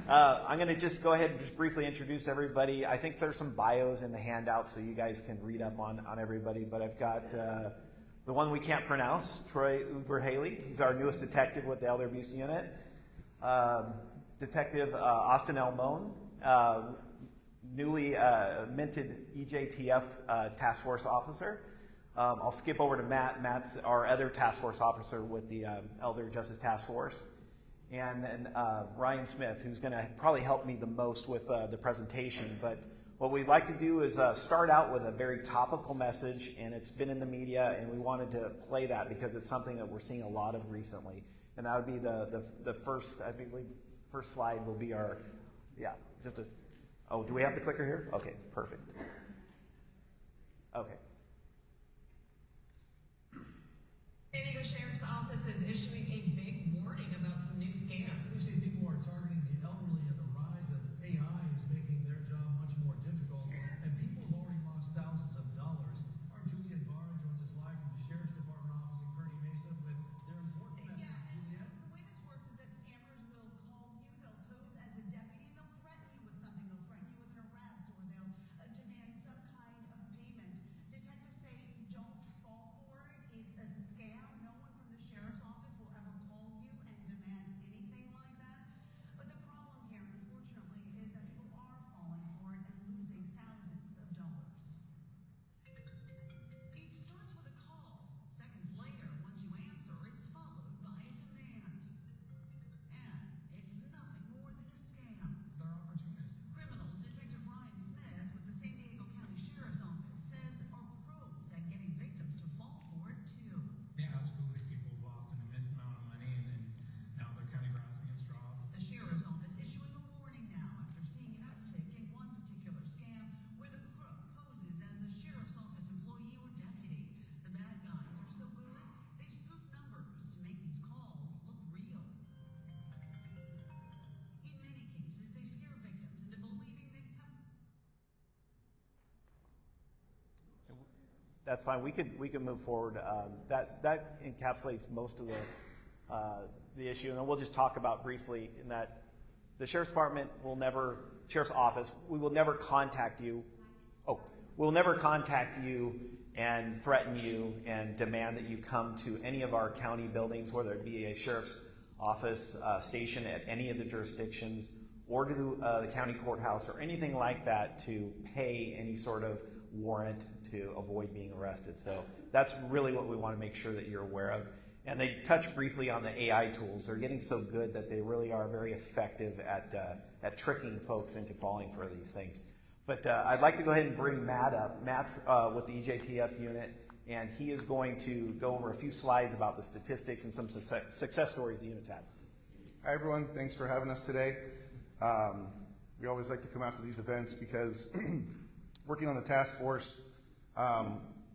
I'm going to just go ahead and just briefly introduce everybody. I think there's some bios in the handout so you guys can read up on everybody. But I've got the one we can't pronounce, Troy Uber-Haley. He's our newest detective with the elder abuse unit. Detective Austin L. Moan, newly minted EJTF task force officer. I'll skip over to Matt. Matt's our other task force officer with the Elder Justice Task Force. And then Ryan Smith, who's going to probably help me the most with the presentation. But what we'd like to do is start out with a very topical message, and it's been in the media, and we wanted to play that because it's something that we're seeing a lot of recently. And that would be the first, I believe, first slide will be our, oh, do we have the clicker here? Okay, perfect. Okay. San Diego Sheriff's Office is issuing a big warning about some new scams. We see people are targeting the elderly, and the rise of AI is making their job much more difficult, and people have already lost thousands of dollars. Our Juliet Vara joins us live from the Sheriff's Department office in Kearney Mesa with their important message. Juliet? The way this works is that scammers will call you, they'll pose as a deputy, and they'll threaten you with something. They'll threaten you with an arrest, or they'll demand some kind of payment. Detectives say don't fall for it. It's a scam. No one from the sheriff's office will ever call you and demand anything like that. But the problem here, unfortunately, is that people are falling for it and losing thousands of dollars. It starts with a call. Seconds later, once you answer, it's followed by a demand. And it's nothing more than a scam. There are opportunists. Criminals, Detective Ryan Smith with the San Diego County Sheriff's Office says are pros at getting victims to fall for it too. Yeah, absolutely. People have lost an immense amount of money, and now they're kind of grasping at straws. The Sheriff's Office issuing a warning now after seeing an uptick in one particular scam where the crook poses as a Sheriff's Office employee or deputy. The bad guys are so good, they spoof numbers to make these calls look real. In many cases, they scare victims into believing they have. That's fine. We could move forward. That encapsulates most of the issue, and then we'll just talk about briefly in that the Sheriff's Department will never, Sheriff's Office, we will never contact you. Oh, we'll never contact you and threaten you and demand that you come to any of our county buildings, whether it be a Sheriff's Office station at any of the jurisdictions or to the county courthouse or anything like that to pay any sort of warrant to avoid being arrested. So that's really what we want to make sure that you're aware of. And they touch briefly on the AI tools. They're getting so good that they really are very effective at tricking folks into falling for these things. But I'd like to go ahead and bring Matt up. Matt's with the EJTF unit, and he is going to go over a few slides about the statistics and some success stories the unit's had. Hi everyone, thanks for having us today. We always like to come out to these events because working on the task force,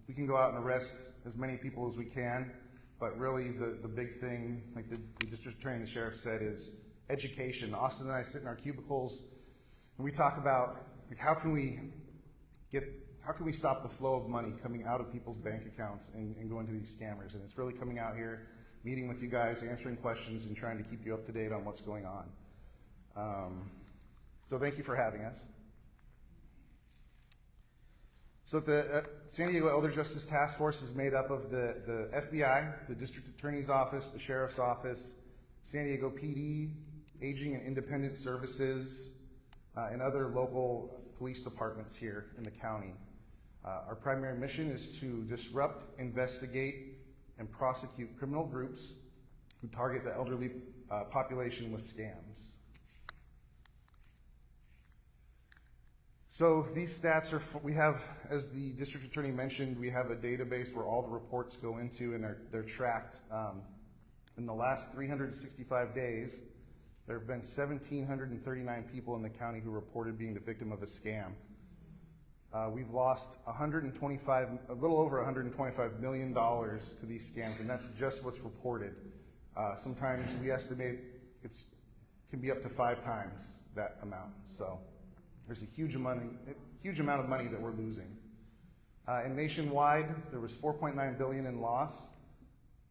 we can go out and arrest as many people as we can, but really the big thing, like the district attorney and the sheriff said, is education. Austin and I sit in our cubicles and we talk about like how can we stop the flow of money coming out of people's bank accounts and going to these scammers. And it's really coming out here, meeting with you guys, answering questions, and trying to keep you up to date on what's going on. So thank you for having us. So the San Diego Elder Justice Task Force is made up of the FBI, the District Attorney's Office, the Sheriff's Office, San Diego PD, Aging and Independent Services, and other local police departments here in the county. Our primary mission is to disrupt, investigate, and prosecute criminal groups who target the elderly population with scams. So these stats are, we have, as the district attorney mentioned, we have a database where all the reports go into and they're tracked. In the last 365 days, there have been 1,739 people in the county who reported being the victim of a scam. We've lost a little over $125 million to these scams, and that's just what's reported. Sometimes we estimate it can be up to 5 times that amount. So there's a huge amount of money that we're losing. And nationwide, there was $4.9 billion in loss,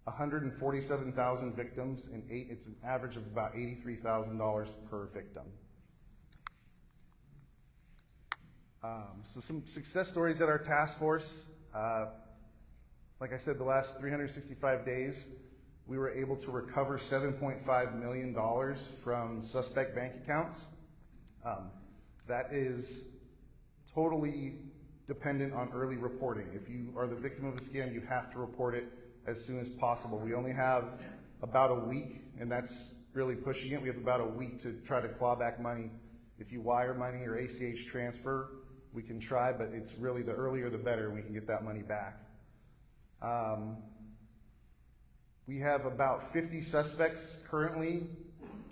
147,000 victims, and it's an average of about $83,000 per victim. So some success stories at our task force. Like I said, the last 365 days, we were able to recover $7.5 million from suspect bank accounts. That is totally dependent on early reporting. If you are the victim of a scam, you have to report it as soon as possible. We only have about a week, and that's really pushing it. We have about a week to try to claw back money. If you wire money or ACH transfer, we can try, but it's really the earlier the better, and we can get that money back. We have about 50 suspects currently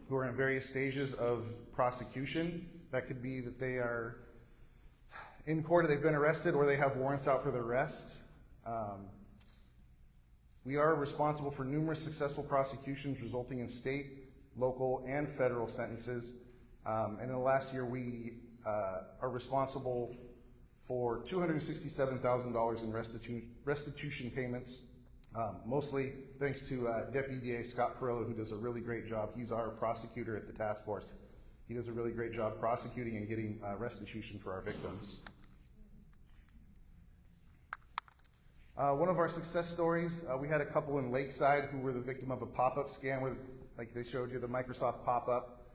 who are in various stages of prosecution. That could be that they are in court, or they've been arrested, or they have warrants out for their arrest. We are responsible for numerous successful prosecutions resulting in state, local, and federal sentences. And in the last year, we are responsible for $267,000 in restitution payments, mostly thanks to Deputy DA Scott Perillo, who does a really great job. He's our prosecutor at the task force. He does a really great job prosecuting and getting restitution for our victims. One of our success stories, we had a couple in Lakeside who were the victim of a pop-up scam, where, like they showed you, the Microsoft pop-up.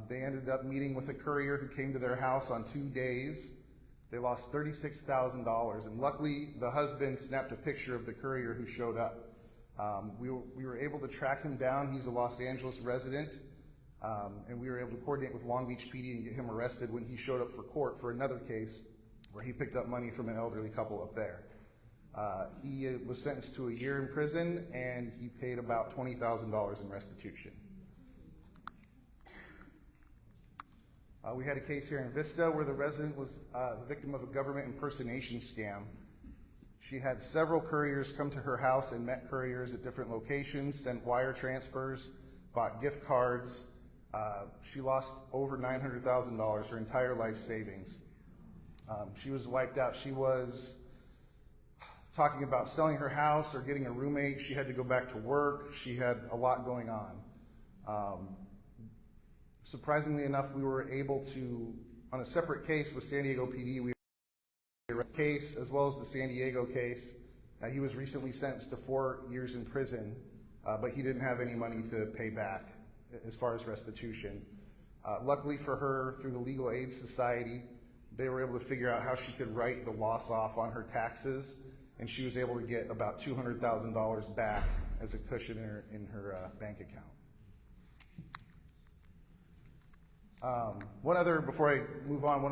They ended up meeting with a courier who came to their house on 2 days. They lost $36,000, and luckily the husband snapped a picture of the courier who showed up. We were able to track him down. He's a Los Angeles resident, and we were able to coordinate with Long Beach PD and get him arrested when he showed up for court for another case where he picked up money from an elderly couple up there. He was sentenced to a year in prison, and he paid about $20,000 in restitution. We had a case here in Vista where the resident was the victim of a government impersonation scam. She had several couriers come to her house and met couriers at different locations, sent wire transfers, bought gift cards. She lost over $900,000, her entire life savings. She was wiped out. She was talking about selling her house or getting a roommate. She had to go back to work. She had a lot going on. Surprisingly enough, we were able to, on a separate case with San Diego PD, we had a case as well as the San Diego case. He was recently sentenced to 4 years in prison, but he didn't have any money to pay back as far as restitution. Luckily for her, through the Legal Aid Society, they were able to figure out how she could write the loss off on her taxes, and she was able to get about $200,000 back as a cushion in her bank account. One other, before I move on,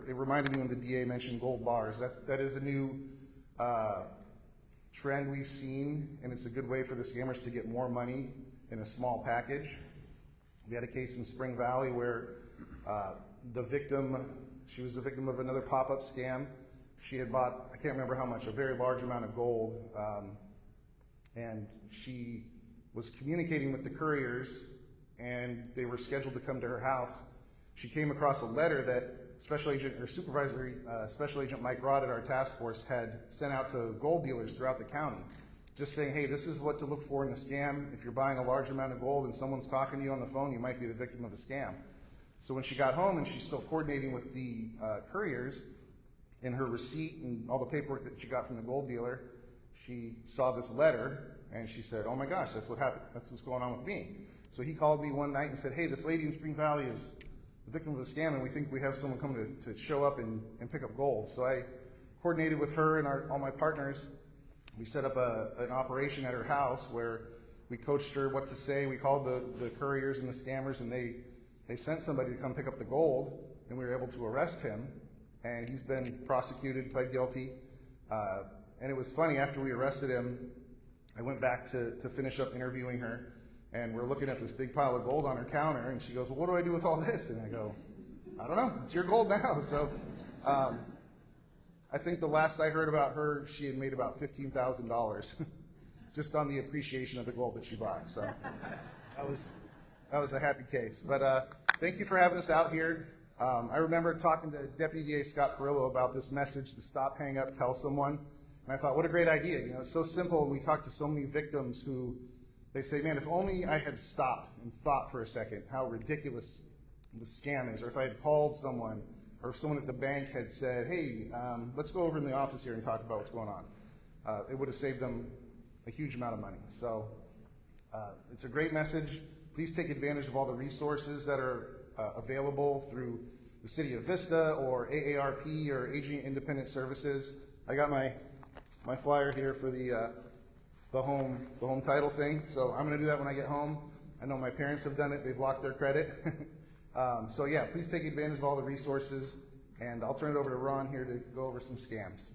it reminded me when the DA mentioned gold bars. That is a new trend we've seen, and it's a good way for the scammers to get more money in a small package. We had a case in Spring Valley where the victim, she was the victim of another pop-up scam. She had bought, I can't remember how much, a very large amount of gold, and she was communicating with the couriers, and they were scheduled to come to her house. She came across a letter that Special Agent Mike Rod at our task force had sent out to gold dealers throughout the county, just saying, hey, this is what to look for in a scam. If you're buying a large amount of gold and someone's talking to you on the phone, you might be the victim of a scam. So when she got home and she's still coordinating with the couriers, in her receipt and all the paperwork that she got from the gold dealer, she saw this letter and she said, oh my gosh, that's what happened. That's what's going on with me. So he called me one night and said, hey, this lady in Spring Valley is the victim of a scam, and we think we have someone coming to show up and pick up gold. So I coordinated with her and all my partners. We set up an operation at her house where we coached her what to say. We called the couriers and the scammers, and they sent somebody to come pick up the gold, and we were able to arrest him. And he's been prosecuted, pled guilty. And it was funny, after we arrested him, I went back to finish up interviewing her, and we're looking at this big pile of gold on her counter, and she goes, well, what do I do with all this? And I go, I don't know, it's your gold now. So I think the last I heard about her, she had made about $15,000 just on the appreciation of the gold that she bought. So that was a happy case. But thank you for having us out here. I remember talking to Deputy DA Scott Perillo about this message to stop, hang up, tell someone. And I thought, what a great idea. You know, it's so simple. And we talk to so many victims who they say, man, if only I had stopped and thought for a second how ridiculous the scam is, or if I had called someone, or if someone at the bank had said, hey, let's go over in the office here and talk about what's going on. It would have saved them a huge amount of money. So it's a great message. Please take advantage of all the resources that are available through the City of Vista or AARP or Aging Independent Services. I got my flyer here for the home title thing, so I'm going to do that when I get home. I know my parents have done it; they've locked their credit. So yeah, please take advantage of all the resources, and I'll turn it over to Ron here to go over some scams.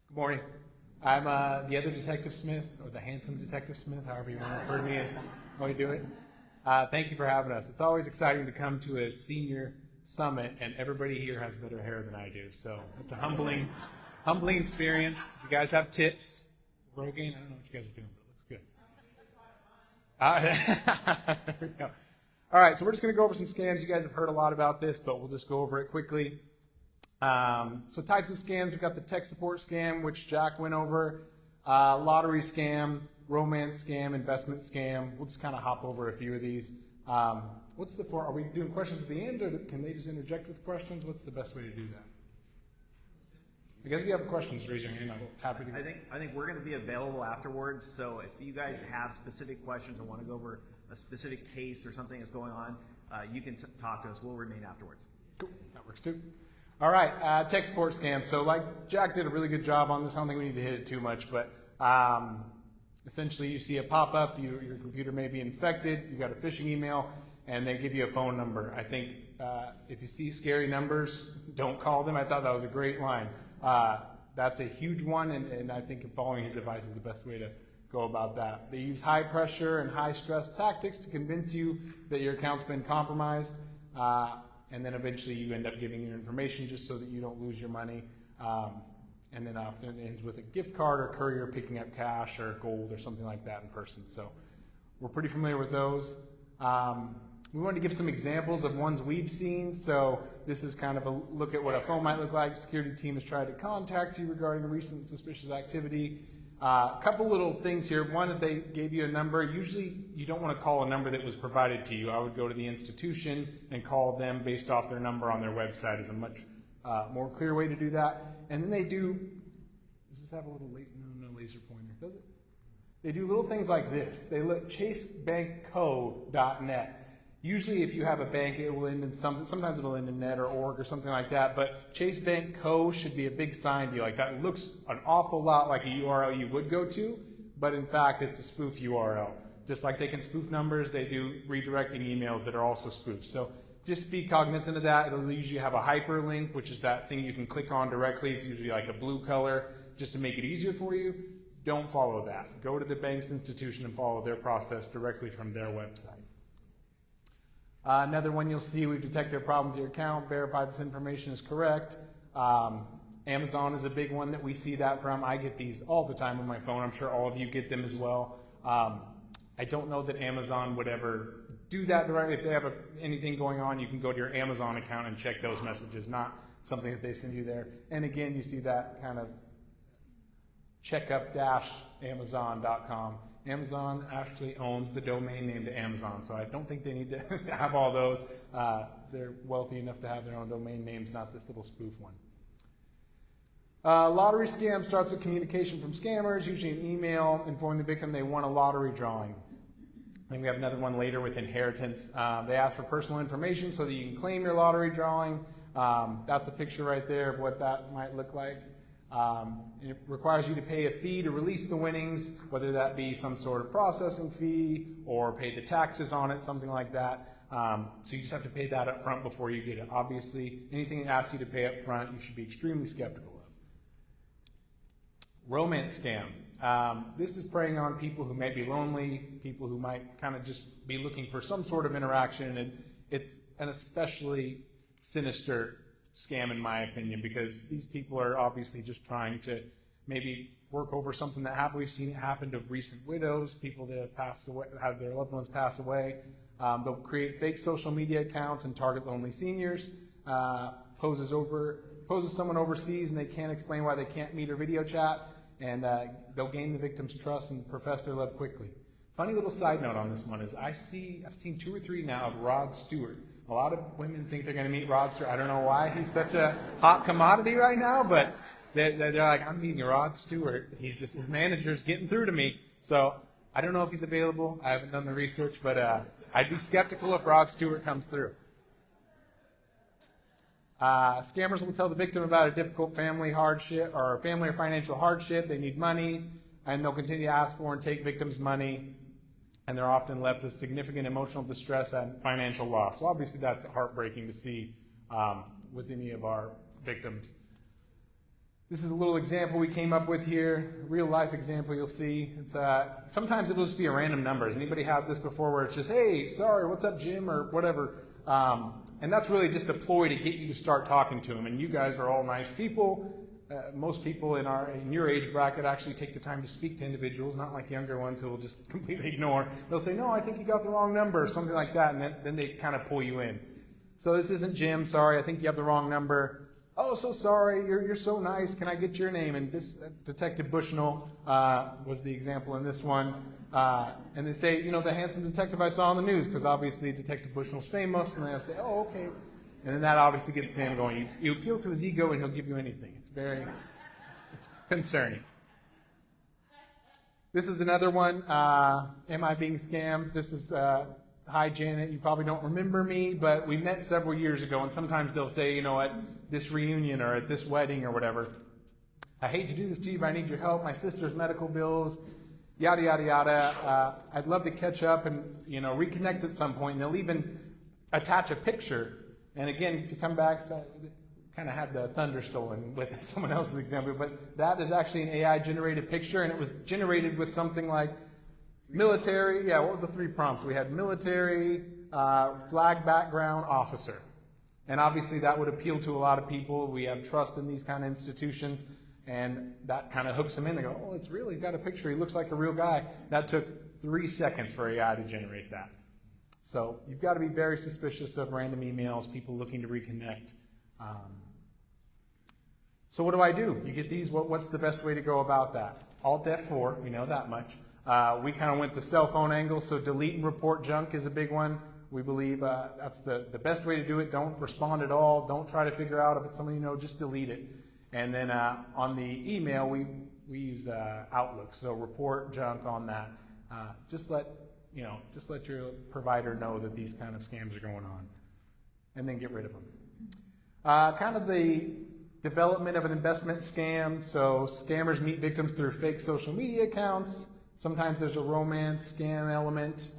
Good morning. I'm the other Detective Smith, or the handsome Detective Smith, however you want to refer to me as how you do it. Thank you for having us. It's always exciting to come to a senior summit, and everybody here has better hair than I do. So it's a humbling experience. You guys have tips. Rogaine, I don't know what you guys are doing, but it looks good. There we go. All right, so we're just going to go over some scams. You guys have heard a lot about this, but we'll just go over it quickly. So types of scams, we've got the tech support scam, which Jack went over, lottery scam, romance scam, investment scam. We'll just kind of hop over a few of these. What's the are we doing questions at the end, or can they just interject with questions? What's the best way to do that? I guess if you have questions, raise your hand. I'm happy to. I think we're going to be available afterwards. So if you guys have specific questions or want to go over a specific case or something that's going on, you can talk to us. We'll remain afterwards. Cool, that works too. All right, tech support scam. So like Jack did a really good job on this. I don't think we need to hit it too much, but essentially you see a pop-up, your computer may be infected, you got a phishing email, and they give you a phone number. I think if you see scary numbers, don't call them. I thought that was a great line. That's a huge one, and I think following his advice is the best way to go about that. They use high pressure and high stress tactics to convince you that your account's been compromised. And then eventually you end up giving your information just so that you don't lose your money. And then often it ends with a gift card or courier picking up cash or gold or something like that in person. So we're pretty familiar with those. We wanted to give some examples of ones we've seen. So this is kind of a look at what a phone might look like. Security team has tried to contact you regarding recent suspicious activity. A couple little things here. One, that they gave you a number. Usually you don't want to call a number that was provided to you. I would go to the institution and call them based off their number on their website is a much more clear way to do that. And then they do, does this have a little no laser pointer, does it? They do little things like this. They look chasebankco.net. Usually if you have a bank, it will end in something. Sometimes it'll end in net or org or something like that. But Chase Bank Co. should be a big sign to you. Like that looks an awful lot like a URL you would go to, but in fact it's a spoof URL. Just like they can spoof numbers, they do redirecting emails that are also spoofed. So just be cognizant of that. It'll usually have a hyperlink, which is that thing you can click on directly. It's usually like a blue color just to make it easier for you. Don't follow that. Go to the bank's institution and follow their process directly from their website. Another one you'll see, we've detected a problem with your account, verify this information is correct. Amazon is a big one that we see that from. I get these all the time on my phone. I'm sure all of you get them as well. I don't know that Amazon would ever do that directly. If they have anything going on, you can go to your Amazon account and check those messages, not something that they send you there. And again, you see that kind of checkup-amazon.com. Amazon actually owns the domain name to Amazon, so I don't think they need to have all those. They're wealthy enough to have their own domain names, not this little spoof one. Lottery scam starts with communication from scammers, usually an email informing the victim they won a lottery drawing. I think we have another one later with inheritance. They ask for personal information so that you can claim your lottery drawing. That's a picture right there of what that might look like. It requires you to pay a fee to release the winnings, whether that be some sort of processing fee or pay the taxes on it, something like that. So you just have to pay that up front before you get it. Obviously, anything that asks you to pay up front, you should be extremely skeptical of. Romance scam. This is preying on people who may be lonely, people who might kind of just be looking for some sort of interaction, and it's an especially sinister scam in my opinion, because these people are obviously just trying to maybe work over something that happened. We've seen it happen to recent widows, people that have passed away, had their loved ones pass away. They'll create fake social media accounts and target lonely seniors, poses someone overseas and they can't explain why they can't meet or video chat, and they'll gain the victim's trust and profess their love quickly. Funny little side note on this one is I've seen 2 or 3 now of Rod Stewart. A lot of women think they're going to meet Rod Stewart. I don't know why he's such a hot commodity right now, but they're like, I'm meeting Rod Stewart. His manager's getting through to me. So I don't know if he's available. I haven't done the research, but I'd be skeptical if Rod Stewart comes through. Scammers will tell the victim about a difficult family hardship or family or financial hardship. They need money, and they'll continue to ask for and take victims' money, and they're often left with significant emotional distress and financial loss. So obviously that's heartbreaking to see with any of our victims. This is a little example we came up with here, a real life example you'll see. It's sometimes it'll just be a random number. Has anybody had this before where it's just, hey, sorry, what's up, Jim, or whatever. And that's really just a ploy to get you to start talking to them. And you guys are all nice people. Most people in your age bracket actually take the time to speak to individuals, not like younger ones who will just completely ignore. They'll say, no, I think you got the wrong number, or something like that, and then they kind of pull you in. So this isn't Jim, sorry, I think you have the wrong number. Oh, so sorry, you're so nice, can I get your name? And this Detective Bushnell was the example in this one. And they say, the handsome detective I saw on the news, because obviously Detective Bushnell's famous, and they say, oh, okay. And then that obviously gets Sam going. You appeal to his ego and he'll give you anything. It's concerning. This is another one. Am I being scammed? This is, hi Janet, you probably don't remember me, but we met several years ago, and sometimes they'll say, at this reunion or at this wedding or whatever, I hate to do this to you, but I need your help. My sister's medical bills, yada, yada, yada. I'd love to catch up and, reconnect at some point. And they'll even attach a picture. And again, to come back, so kind of had the thunder stolen with someone else's example, but that is actually an AI-generated picture, and it was generated with something like military, what were the 3 prompts? We had military, flag background, officer. And obviously that would appeal to a lot of people. We have trust in these kind of institutions, and that kind of hooks them in. They go, oh, it's real, he's got a picture, he looks like a real guy. That took 3 seconds for AI to generate that. So you've got to be very suspicious of random emails, people looking to reconnect. So what do? You get these, what's the best way to go about that? Alt F4, we know that much. We kind of went the cell phone angle, so delete and report junk is a big one. We believe that's the best way to do it. Don't respond at all. Don't try to figure out if it's someone you know, just delete it. And then on the email, we use Outlook, so report junk on that. Just let your provider know that these kind of scams are going on, and then get rid of them. Kind of the development of an investment scam. So scammers meet victims through fake social media accounts. Sometimes there's a romance scam element,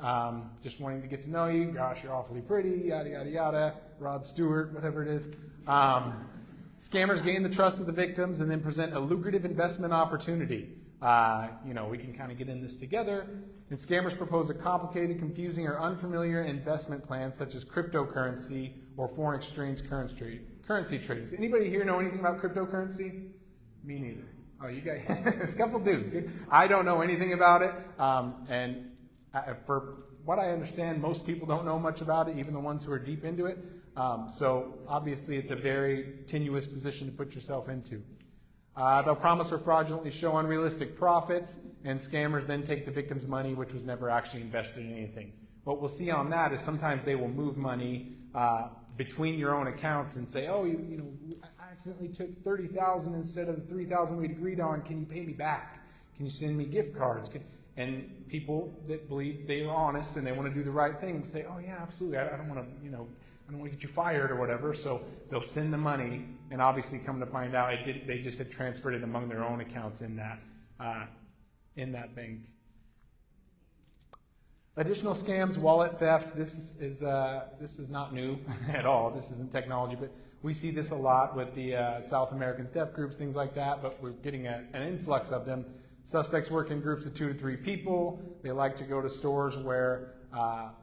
just wanting to get to know you. Gosh, you're awfully pretty, yada, yada, yada. Rod Stewart, whatever it is. Scammers gain the trust of the victims and then present a lucrative investment opportunity. We can kind of get in this together. And scammers propose a complicated, confusing, or unfamiliar investment plan such as cryptocurrency or foreign exchange currency trading. Does anybody here know anything about cryptocurrency? Me neither. Oh, you guys, it's a couple dudes. I don't know anything about it. For what I understand, most people don't know much about it, even the ones who are deep into it. So obviously it's a very tenuous position to put yourself into. They'll promise or fraudulently show unrealistic profits, and scammers then take the victim's money, which was never actually invested in anything. What we'll see on that is sometimes they will move money between your own accounts and say, oh, I accidentally took $30,000 instead of the $3,000 we'd agreed on. Can you pay me back? Can you send me gift cards? And people that believe they're honest and they want to do the right thing will say, oh yeah, absolutely. I don't want to, I don't want to get you fired or whatever. So they'll send the money, and obviously come to find out they just had transferred it among their own accounts in that bank. Additional scams, wallet theft. This is not new at all. This isn't technology, but we see this a lot with the South American theft groups, things like that. But we're getting an influx of them. Suspects work in groups of 2 to 3 people. They like to go to stores where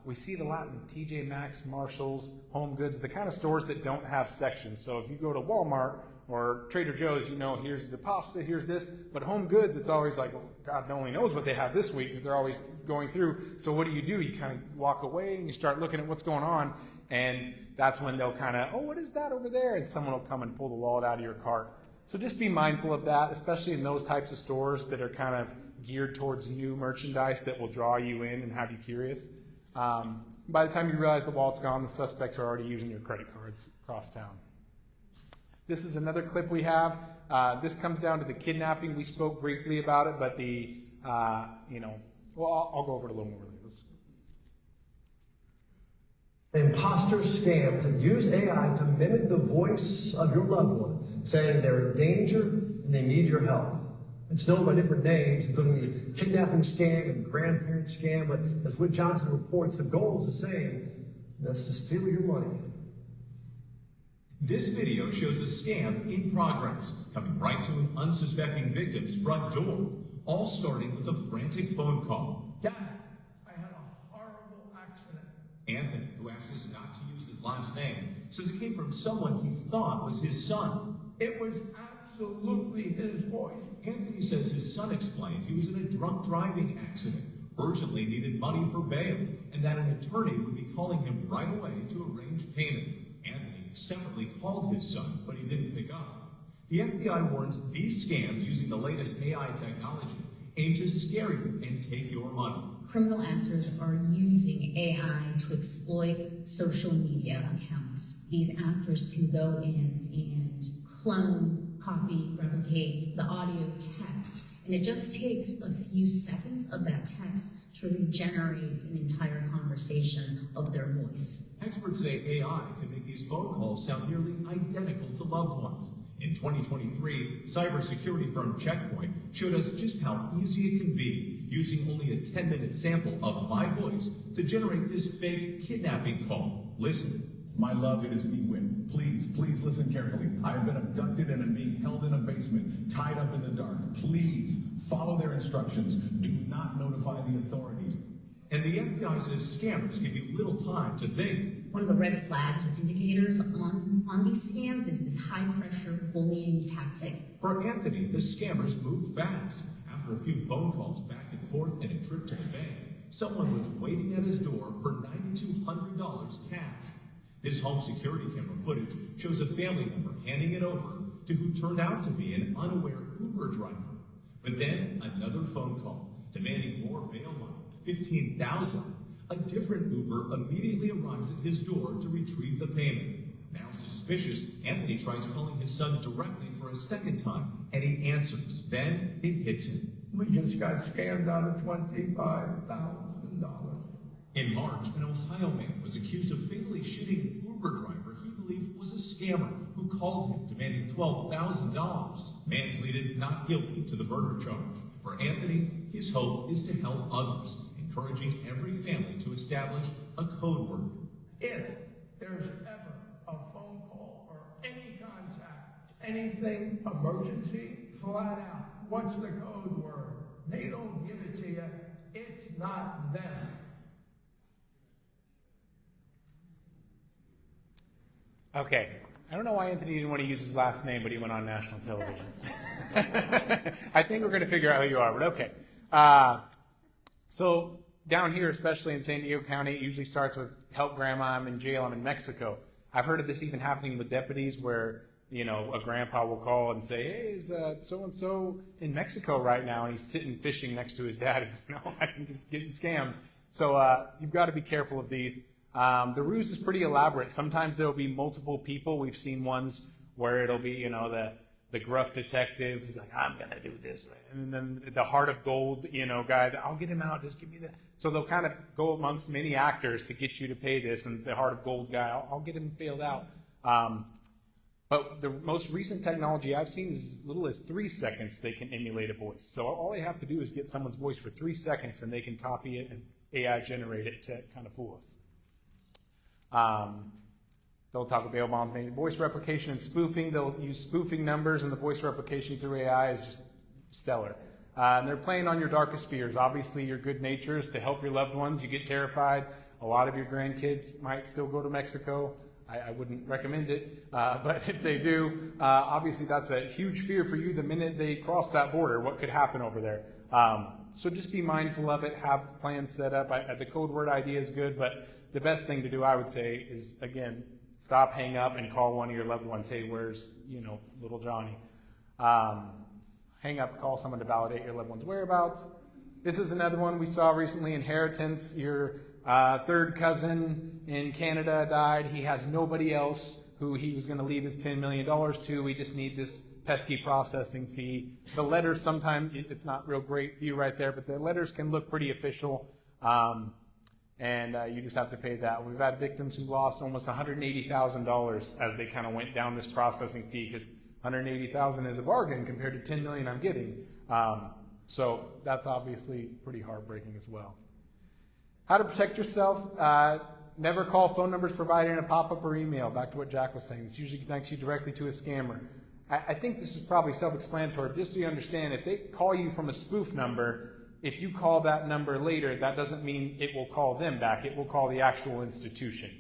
we see it a lot in TJ Maxx, Marshalls, Home Goods, the kind of stores that don't have sections. So if you go to Walmart or Trader Joe's, here's the pasta, here's this. But Home Goods, it's always like, well, God only knows what they have this week because they're always going through. So what do? You kind of walk away and you start looking at what's going on. And that's when they'll kind of, oh, what is that over there? And someone will come and pull the wallet out of your cart. So just be mindful of that, especially in those types of stores that are kind of geared towards new merchandise that will draw you in and have you curious. By the time you realize the wallet's gone, the suspects are already using your credit cards across town. This is another clip we have. This comes down to the kidnapping. We spoke briefly about it, but I'll go over it a little more later. Imposter scams that use AI to mimic the voice of your loved one, saying they're in danger and they need your help. It's known by different names, including the kidnapping scam and grandparent scam, but as Whit Johnson reports, the goal is the same, and that's to steal your money. This video shows a scam in progress, coming right to an unsuspecting victim's front door, all starting with a frantic phone call. Dad, I had a horrible accident. Anthony, who asked us not to use his last name, says it came from someone he thought was his son. It was absolutely his voice. Anthony says his son explained he was in a drunk driving accident, urgently needed money for bail, and that an attorney would be calling him right away to arrange payment. Anthony separately called his son, but he didn't pick up. The FBI warns these scams using the latest AI technology aim to scare you and take your money. Criminal actors are using AI to exploit social media accounts. These actors can go in and clone, copy, replicate the audio text, and it just takes a few seconds of that text to regenerate an entire conversation of their voice. Experts say AI can make these phone calls sound nearly identical to loved ones. In 2023, cybersecurity firm Checkpoint showed us just how easy it can be using only a 10-minute sample of my voice to generate this fake kidnapping call. Listen. My love, it is me, Whit. Please listen carefully. I have been abducted and am being held in a basement, tied up in the dark. Please follow their instructions. Do not notify the authorities. And the FBI says scammers give you little time to think. One of the red flags or indicators on these scams is this high-pressure bullying tactic. For Anthony, the scammers move fast. After a few phone calls back and forth and a trip to the bank, someone was waiting at his door for $9,200 cash. This home security camera footage shows a family member handing it over to who turned out to be an unaware Uber driver. But then another phone call demanding more bail money, $15,000. A different Uber immediately arrives at his door to retrieve the payment. Now suspicious, Anthony tries calling his son directly for a second time, and he answers. Then it hits him. We just got scammed out of $25,000. In March, an Ohio man was accused of fatally shooting an Uber driver he believed was a scammer who called him demanding $12,000. Man pleaded not guilty to the murder charge. For Anthony, his hope is to help others, encouraging every family to establish a code word. If there's ever a phone call or any contact, anything emergency, flat out, what's the code word? They don't give it to you. It's not them. Okay. I don't know why Anthony didn't want to use his last name, but he went on national television. I think we're going to figure out who you are, but okay. So down here, especially in San Diego County, it usually starts with help grandma, I'm in jail, I'm in Mexico. I've heard of this even happening with deputies where, a grandpa will call and say, hey, is so-and-so in Mexico right now? And he's sitting fishing next to his dad. He's like, no, I think he's getting scammed. So you've got to be careful of these. The ruse is pretty elaborate. Sometimes there will be multiple people. We've seen ones where it'll be, the gruff detective. He's like, I'm going to do this. And then the heart of gold, guy, I'll get him out. Just give me that. So they'll kind of go amongst many actors to get you to pay this. And the heart of gold guy, I'll get him bailed out. But the most recent technology I've seen is as little as 3 seconds they can emulate a voice. So all they have to do is get someone's voice for 3 seconds and they can copy it and AI generate it to kind of fool us. They'll talk about bail bonds, maybe voice replication and spoofing. They'll use spoofing numbers, and the voice replication through AI is just stellar. And they're playing on your darkest fears. Obviously, your good nature is to help your loved ones. You get terrified. A lot of your grandkids might still go to Mexico. I wouldn't recommend it, but if they do, obviously that's a huge fear for you the minute they cross that border, what could happen over there. So just be mindful of it, have plans set up. The code word idea is good, but the best thing to do, I would say, is, again, stop, hang up, and call one of your loved ones. Hey, where's, little Johnny? Hang up, call someone to validate your loved one's whereabouts. This is another one we saw recently, inheritance. Your third cousin in Canada died. He has nobody else who he was going to leave his $10 million to. We just need this pesky processing fee. The letters, sometimes it's not real great view right there, but the letters can look pretty official, and you just have to pay that. We've had victims who lost almost $180,000 as they kind of went down this processing fee, because $180,000 is a bargain compared to $10 million I'm getting. So that's obviously pretty heartbreaking as well. How to protect yourself. Never call phone numbers provided in a pop-up or email. Back to what Jack was saying. This usually connects you directly to a scammer. I think this is probably self-explanatory. Just so you understand, if they call you from a spoof number, if you call that number later, that doesn't mean it will call them back. It will call the actual institution.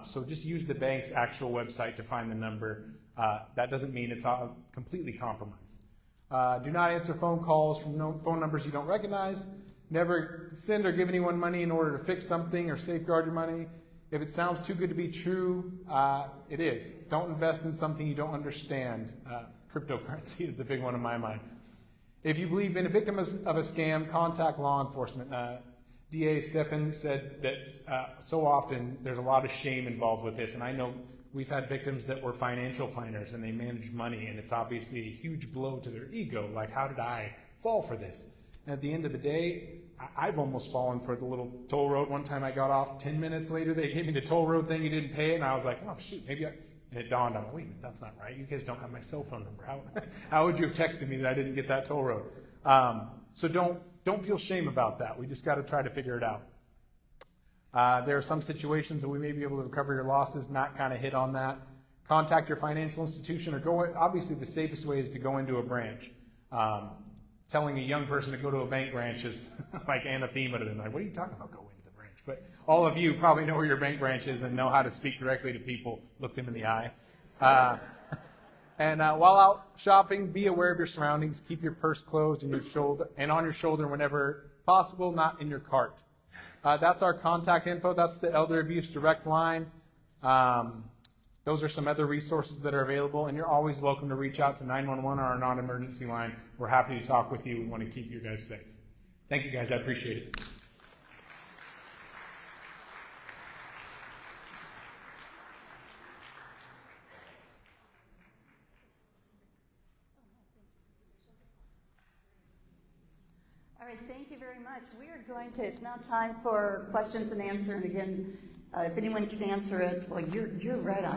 So just use the bank's actual website to find the number. That doesn't mean it's completely compromised. Do not answer phone calls from phone numbers you don't recognize. Never send or give anyone money in order to fix something or safeguard your money. If it sounds too good to be true, it is. Don't invest in something you don't understand. Cryptocurrency is the big one in my mind. If you believe in a victim of a scam, contact law enforcement. DA Stephan said that so often there's a lot of shame involved with this, and I know we've had victims that were financial planners and they managed money, and it's obviously a huge blow to their ego. Like, how did I fall for this? And at the end of the day, I've almost fallen for the little toll road. One time I got off, 10 minutes later they gave me the toll road thing, you didn't pay it, and I was like, oh shoot, maybe and it dawned on me, wait a minute, that's not right. You guys don't have my cell phone number. How would you have texted me that I didn't get that toll road? So don't feel shame about that. We just got to try to figure it out. There are some situations that we may be able to recover your losses, not kind of hit on that. Contact your financial institution or go, obviously the safest way is to go into a branch. Telling a young person to go to a bank branch is like anathema to them. Like, what are you talking about? Go into the branch. But all of you probably know where your bank branch is and know how to speak directly to people, look them in the eye. And while out shopping, be aware of your surroundings. Keep your purse closed and on your shoulder whenever possible, not in your cart. That's our contact info. That's the Elder Abuse Direct Line. Those are some other resources that are available, and you're always welcome to reach out to 911 or our non-emergency line. We're happy to talk with you. We want to keep you guys safe. Thank you, guys. I appreciate it. All right, thank you very much. We are going to, it's now time for questions and answers. And again, if anyone can answer it, well, you're right on